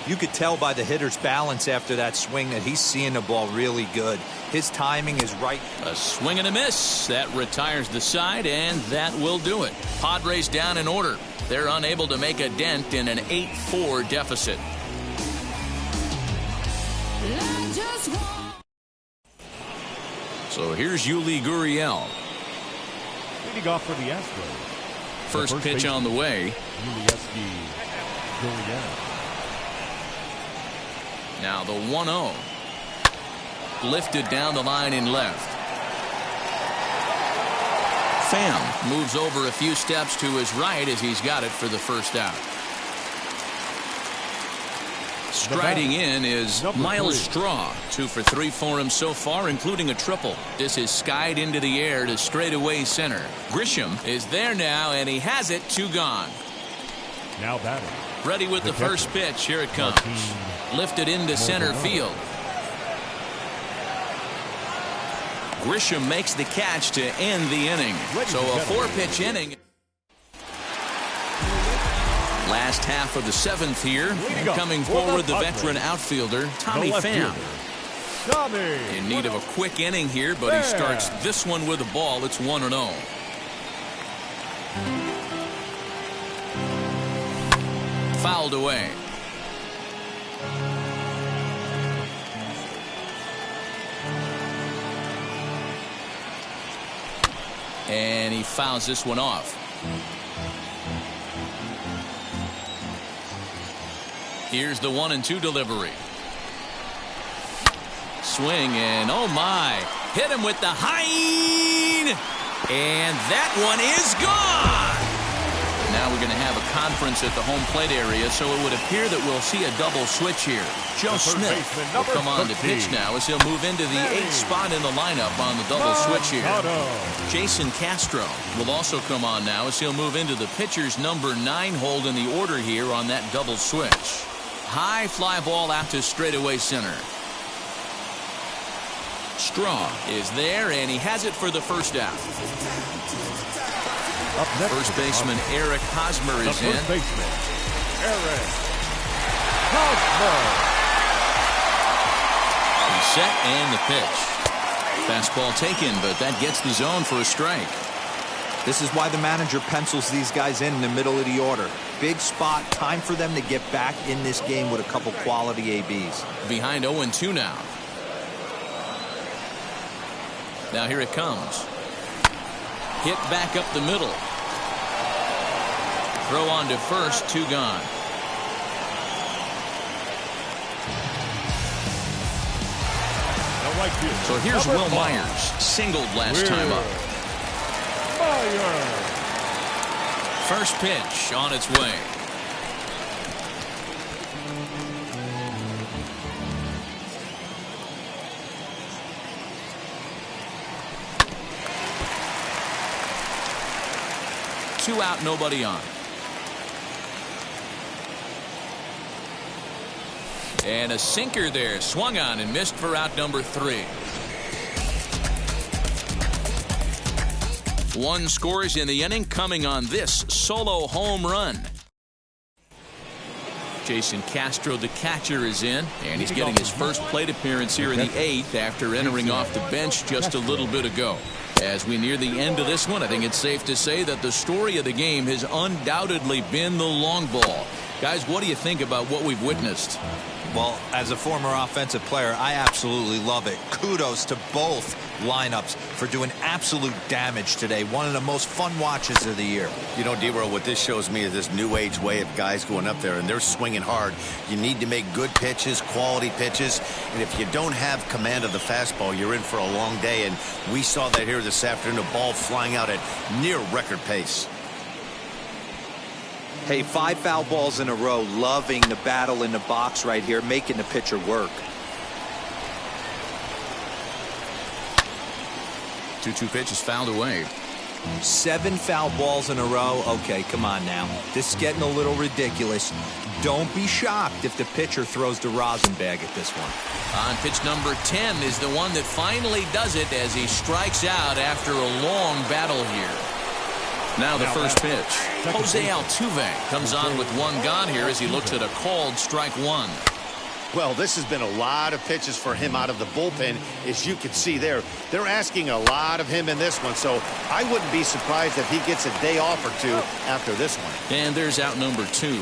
You could tell by the hitter's balance after that swing that he's seeing the ball really good. His timing is right. A swing and a miss. That retires the side, and that will do it. Padres down in order. They're unable to make a dent in an 8-4 deficit. So here's Yuli Gurriel. Leading off for the Astros. First pitch on the way. Yuli Gurriel. Now the 1-0. Lifted down the line in left. Pham moves over a few steps to his right as he's got it for the first out. Striding in is Miles Straw. 2-for-3 for him so far, including a triple. This is skied into the air to straightaway center. Grisham is there now, and he has it. 2 gone. Now batting. Ready with the first pitch. Here it comes. Lifted into center field. Grisham makes the catch to end the inning. So a 4-pitch inning. Last half of the 7th here. Coming forward, the veteran outfielder, Tommy Pham. In need of a quick inning here, but he starts this one with a ball. It's 1-0. Fouled away. And he fouls this one off. Here's the 1-2 delivery. Swing and oh my. Hit him with the Hein. And that one is gone. Now we're going to have a conference at the home plate area, so it would appear that we'll see a double switch here. Joe Smith will come on to pitch now as he'll move into the 8th spot in the lineup on the double switch here. Jason Castro will also come on now as he'll move into the pitcher's number 9 hold in the order here on that double switch. High fly ball out to straightaway center. Straw is there, and he has it for the first out. First baseman Eric Hosmer is in. Eric Hosmer. He's set and the pitch. Fastball taken, but that gets the zone for a strike. This is why the manager pencils these guys in the middle of the order. Big spot, time for them to get back in this game with a couple quality ABs. Behind 0-2 now. Now here it comes. Hit back up the middle. Throw on to first, 2 gone. So here's Will Myers, singled last time up. First pitch on its way. Two out, nobody on. And a sinker there, swung on and missed for out number 3. 1 scores in the inning, coming on this solo home run. Jason Castro, the catcher, is in, and he's getting his first plate appearance here in the 8th after entering off the bench just a little bit ago. As we near the end of this one, I think it's safe to say that the story of the game has undoubtedly been the long ball. Guys, what do you think about what we've witnessed? Well, as a former offensive player, I absolutely love it. Kudos to both lineups for doing absolute damage today. One of the most fun watches of the year. You know, D-Roll, what this shows me is this new age way of guys going up there, and they're swinging hard. You need to make good pitches, quality pitches, and if you don't have command of the fastball, you're in for a long day, and we saw that here this afternoon, a ball flying out at near record pace. Hey, 5 foul balls in a row, loving the battle in the box right here, making the pitcher work. 2-2 pitch is fouled away. 7 foul balls in a row. Okay, come on now. This is getting a little ridiculous. Don't be shocked if the pitcher throws the rosin bag at this one. On pitch number 10 is the one that finally does it as he strikes out after a long battle here. Now the first pitch. Jose Altuve comes on with 1 gone here as he looks at a called strike 1. Well, this has been a lot of pitches for him out of the bullpen, as you can see there. They're asking a lot of him in this one, so I wouldn't be surprised if he gets a day off or 2 after this one. And there's out number 2.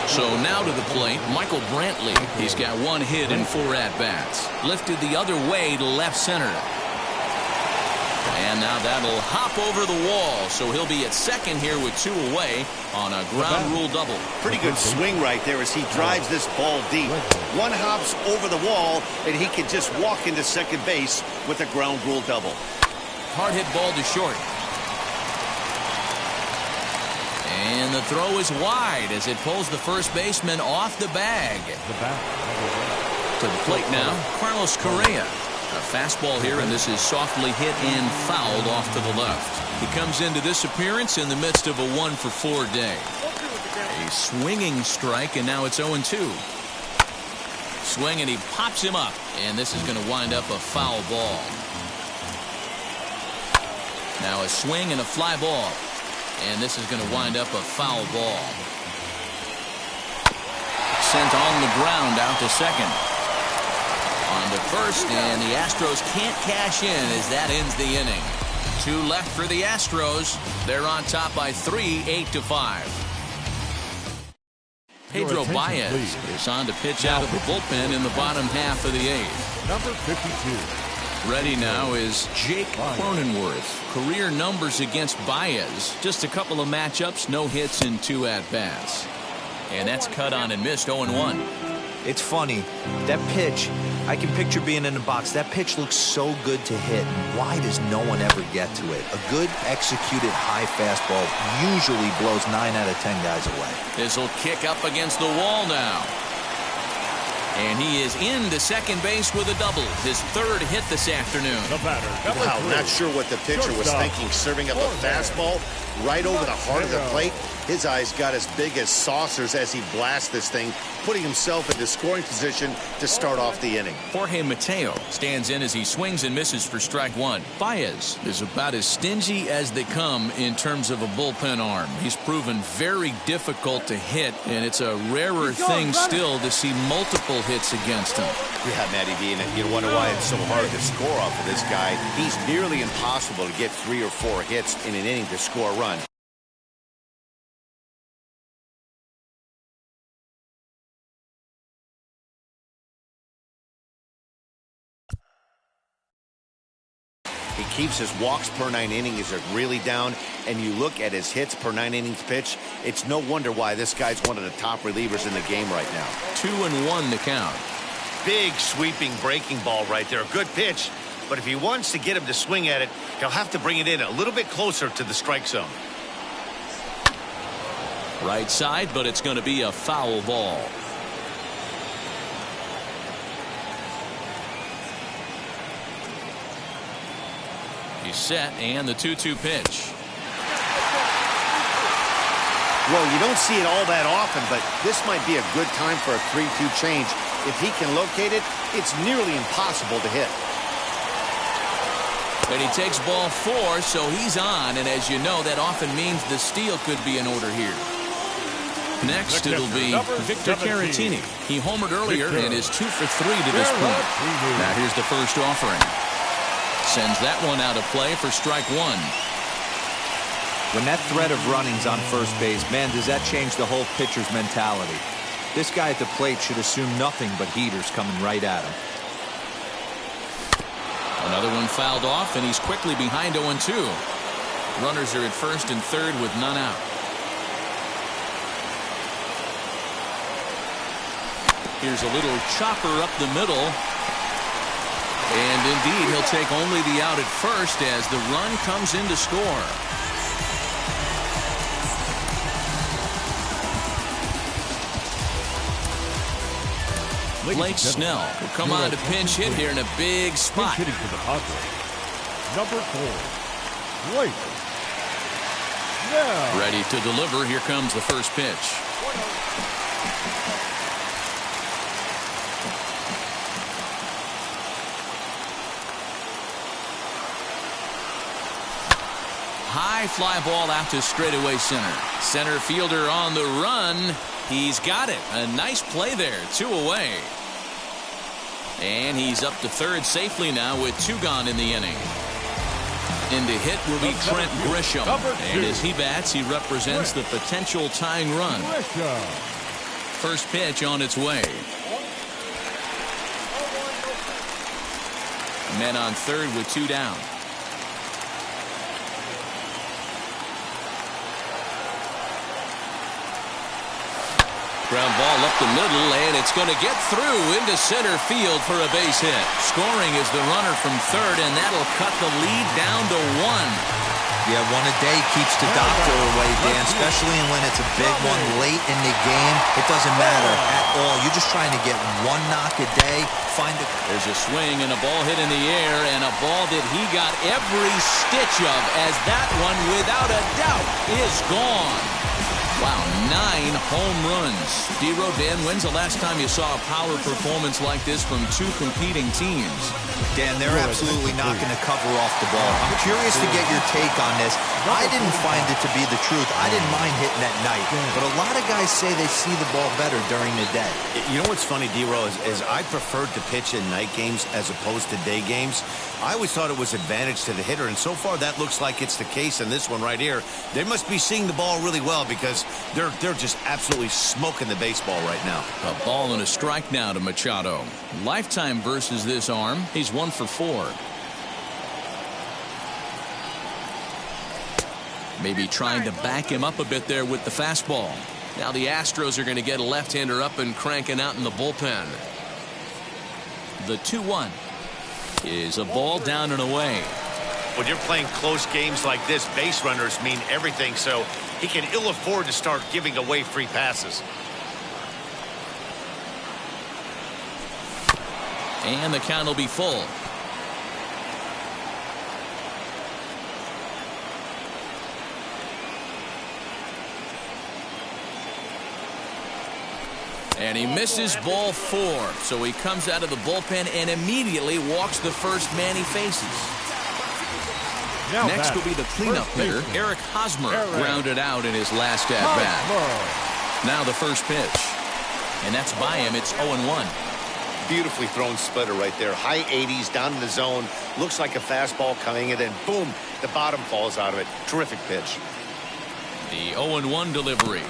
So now to the plate, Michael Brantley. He's got 1 hit and 4 at-bats. Lifted the other way to left center. And now that'll hop over the wall, so he'll be at second here with 2 away on a ground rule double. Pretty good swing right there as he drives this ball deep. 1 hops over the wall, and he can just walk into second base with a ground rule double. Hard hit ball to short. And the throw is wide as it pulls the first baseman off the bag. To the plate now, Carlos Correa. A fastball here, and this is softly hit and fouled off to the left. He comes into this appearance in the midst of a 1-for-4 day. A swinging strike, and now it's 0-2. swing, and he pops him up. And this is going to wind up a foul ball. Now a swing and a fly ball. And this is going to wind up a foul ball. Sent on the ground out to second. On to first, and the Astros can't cash in as that ends the inning. 2 left for the Astros. They're on top by 3, 8-5. Pedro Baez is on to pitch out of the bullpen in the bottom half of the 8th. Number 52. Ready now is Jake Cronenworth. Career numbers against Baez. Just a couple of matchups, no hits and 2 at-bats. And that's cut on and missed 0-1. It's funny, that pitch, I can picture being in the box. That pitch looks so good to hit. Why does no one ever get to it? A good executed high fastball usually blows 9 out of 10 guys away. This will kick up against the wall now. And he is into second base with a double. His 3rd hit this afternoon. The batter, number Wow, 3. not sure what the pitcher was thinking, serving up a fastball right over the heart of the plate. His eyes got as big as saucers as he blasts this thing, putting himself into scoring position to start off the inning. Jorge Mateo stands in as he swings and misses for strike 1. Baez is about as stingy as they come in terms of a bullpen arm. He's proven very difficult to hit, and it's a rarer thing still to see multiple hits against him. Yeah, Matty V, and you wonder why it's so hard to score off of this guy. He's nearly impossible to get 3 or 4 hits in an inning to score a run. He keeps his walks per 9 innings are really down, and you look at his hits per 9 innings pitch, it's no wonder why this guy's one of the top relievers in the game right now. 2-1 the count. Big sweeping breaking ball right there. A good pitch, but if he wants to get him to swing at it, he'll have to bring it in a little bit closer to the strike zone. Right side, but it's going to be a foul ball. He's set, and the 2-2 pitch. Well, you don't see it all that often, but this might be a good time for a 3-2 change. If he can locate it, it's nearly impossible to hit. And he takes ball 4, so he's on, and as you know, that often means the steal could be in order here. Next, it'll be Victor Caratini. He homered earlier and is 2 for 3 to this point. Now here's the first offering. Sends that one out of play for strike 1. When that threat of running's on first base, man, does that change the whole pitcher's mentality. This guy at the plate should assume nothing but heaters coming right at him. Another one fouled off, and he's quickly behind 0-2. Runners are at first and third with none out. Here's a little chopper up the middle. And indeed, he'll take only the out at first as the run comes in to score. Blake Snell will come on to pinch hit here in a big spot. Pinch hitting for the Padres. Number 4. Blake Snell. Ready to deliver. Here comes the first pitch. High fly ball out to straightaway center. Center fielder on the run. He's got it. A nice play there. 2 away. And he's up to third safely now with 2 gone in the inning. In to hit will be Trent Grisham. And as he bats, he represents the potential tying run. First pitch on its way. Men on third with 2 down. Ground ball up the middle, and it's going to get through into center field for a base hit. Scoring is the runner from third, and that'll cut the lead down to 1. Yeah, 1 a day keeps the doctor away, Dan, especially when it's a big one late in the game. It doesn't matter at all. You're just trying to get 1 knock a day. There's a swing and a ball hit in the air, and a ball that he got every stitch of, as that one, without a doubt, is gone. Wow, 9 home runs. D-Row, Dan, when's the last time you saw a power performance like this from two competing teams? Dan, they're absolutely not going to cover off the ball. I'm curious to get your take on this. I didn't find it to be the truth. I didn't mind hitting at night, but a lot of guys say they see the ball better during the day. You know what's funny, D-Row, is I preferred to pitch in night games as opposed to day games. I always thought it was advantage to the hitter, and so far that looks like it's the case in this one right here. They must be seeing the ball really well because they're just absolutely smoking the baseball right now. A ball and a strike now to Machado. Lifetime versus this arm. He's 1 for 4. Maybe trying to back him up a bit there with the fastball. Now the Astros are going to get a left-hander up and cranking out in the bullpen. The 2-1 is a ball down and away. When you're playing close games like this, base runners mean everything, so he can ill afford to start giving away free passes. And the count will be full. And he misses ball 4. So he comes out of the bullpen and immediately walks the first man he faces. Now Next will be the cleanup hitter, Eric Hosmer, grounded out in his last at-bat. Now the first pitch. And that's by him. It's 0-1. Beautifully thrown splitter right there. High 80s down in the zone. Looks like a fastball coming in, and boom, the bottom falls out of it. Terrific pitch. The 0-1 delivery.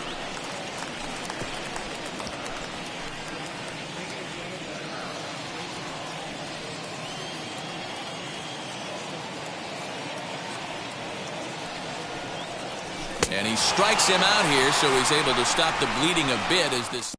And he strikes him out here, so he's able to stop the bleeding a bit as this.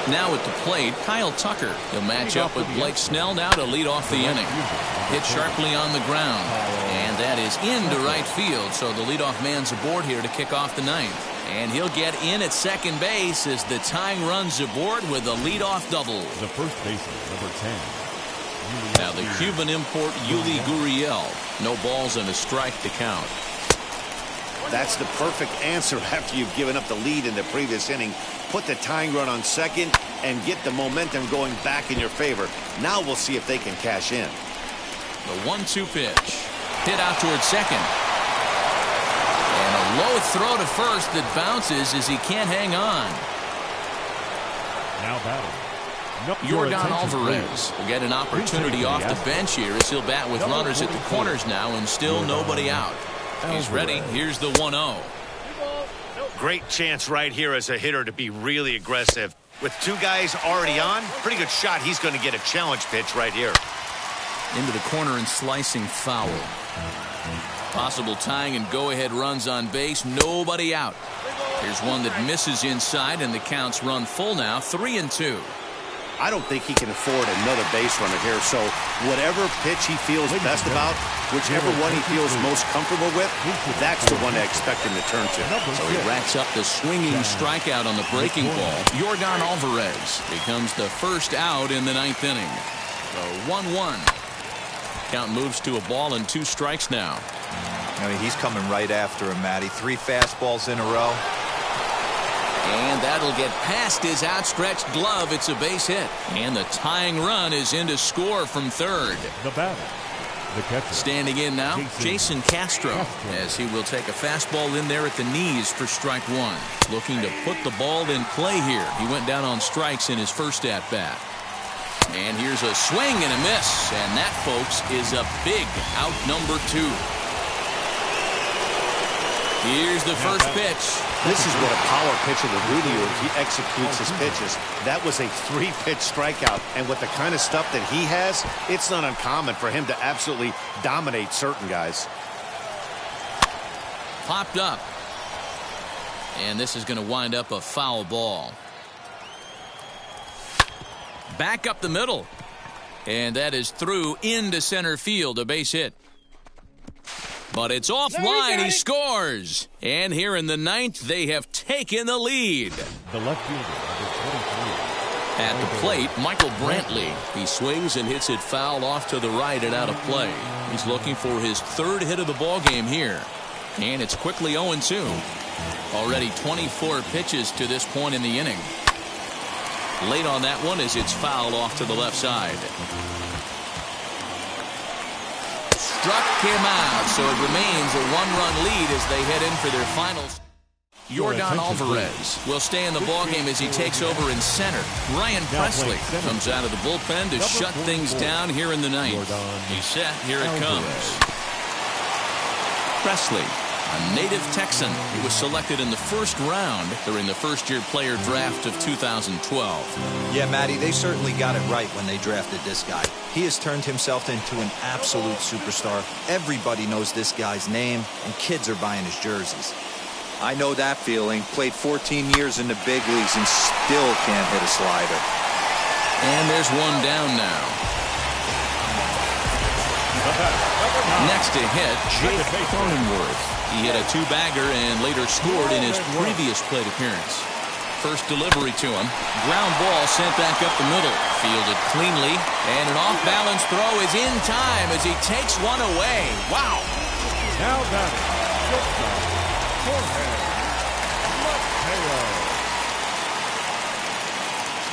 Now at the plate, Kyle Tucker. He'll match up with Blake Snell now to lead off the inning. Hit sharply on the ground. And that is into right field, so the leadoff man's aboard here to kick off the ninth. And he'll get in at second base as the tying run's aboard with a leadoff double. The first baseman, number 10. Now the Cuban import, Yuli Gurriel. No balls and a strike to count. That's the perfect answer after you've given up the lead in the previous inning. Put the tying run on second and get the momentum going back in your favor. Now we'll see if they can cash in. The 1-2 pitch. Hit out towards second. And a low throw to first that bounces as he can't hang on. Now batting. Yordan Alvarez will get an opportunity off the bench here as he'll bat with runners at the corners now and still nobody out. He's ready. Here's the 1-0. Great chance right here as a hitter to be really aggressive. With two guys already on, pretty good shot. He's going to get a challenge pitch right here. Into the corner and slicing foul. Possible tying and go-ahead runs on base. Nobody out. Here's one that misses inside, and the counts run full now. 3-2. I don't think he can afford another base runner here, so whatever pitch he feels best about, whichever one he feels most comfortable with, that's the one I expect him to turn to. So he racks up the swinging strikeout on the breaking ball. Yordan Alvarez becomes the first out in the ninth inning. The 1-1. Count moves to a ball and 2 strikes now. I mean, he's coming right after him, Matty. 3 fastballs in a row. And that'll get past his outstretched glove. It's a base hit. And the tying run is in to score from third. The batter. The catcher. Standing in now, Jason Castro, as he will take a fastball in there at the knees for strike one. Looking to put the ball in play here. He went down on strikes in his first at-bat. And here's a swing and a miss. And that, folks, is a big out number 2. Here's the first pitch. This is what a power pitcher would do to you if he executes his pitches. That was a 3-pitch strikeout, and with the kind of stuff that he has, it's not uncommon for him to absolutely dominate certain guys. Popped up. And this is going to wind up a foul ball. Back up the middle. And that is through into center field, a base hit. But it's offline. He scores. And here in the 9th, they have taken the lead. The left fielder, number 23. At the plate, Michael Brantley. He swings and hits it foul off to the right and out of play. He's looking for his 3rd hit of the ball game here. And it's quickly 0-2. Already 24 pitches to this point in the inning. Late on that one as it's fouled off to the left side. Struck him out, so it remains a 1-run lead as they head in for their finals. Yordan Alvarez will stay in the ballgame as he takes over in center. Ryan Presley comes out of the bullpen to shut things down here in the 9th. He's set. Here it comes. Presley, a native Texan who was selected in the 1st round during the first-year player draft of 2012. Yeah, Matty, they certainly got it right when they drafted this guy. He has turned himself into an absolute superstar. Everybody knows this guy's name, and kids are buying his jerseys. I know that feeling. Played 14 years in the big leagues and still can't hit a slider. And there's one down now. Next to hit, Jake Cronenworth. He hit a 2-bagger and later scored in his previous plate appearance. First delivery to him. Ground ball sent back up the middle. Fielded cleanly. And an off-balance throw is in time as he takes one away. Wow. Now batting, Jorge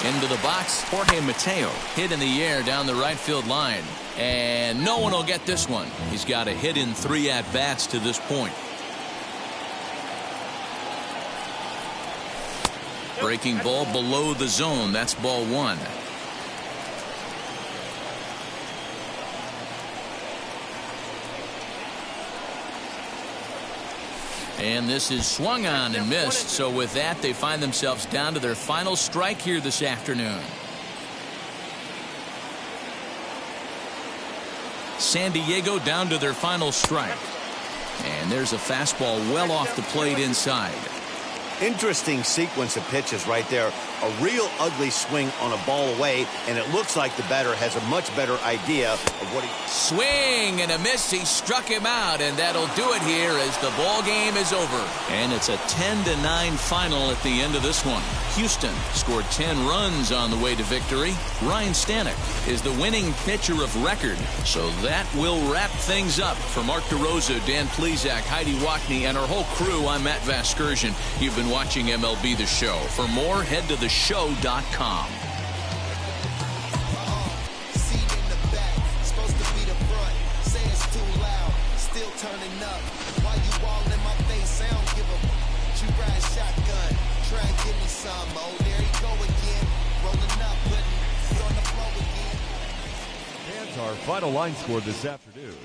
Mateo. Into the box, Jorge Mateo. Hit in the air down the right field line. And no one will get this one. He's got a hit in 3 at-bats to this point. Breaking ball below the zone. That's ball 1. And this is swung on and missed. So with that, they find themselves down to their final strike here this afternoon. San Diego down to their final strike. And there's a fastball well off the plate inside. Interesting sequence of pitches right there. A real ugly swing on a ball away, and it looks like the batter has a much better idea of what he... Swing and a miss. He struck him out, and that'll do it here as the ball game is over. And it's a 10-9 final at the end of this one. Houston scored 10 runs on the way to victory. Ryan Stanek is the winning pitcher of record. So that will wrap things up. For Mark DeRosa, Dan Plesac, Heidi Wackney, and our whole crew, I'm Matt Vasgersian. You've been watching MLB The Show. For more, head to theshow.com. Seat in the back, supposed to be the front. Say it's too loud, still turning up. Why you all in my face? I don't give a f. You ride shotgun, try and give me some. Oh, there you go again. Rolling up, putting it on the floor again. And our final line score this afternoon.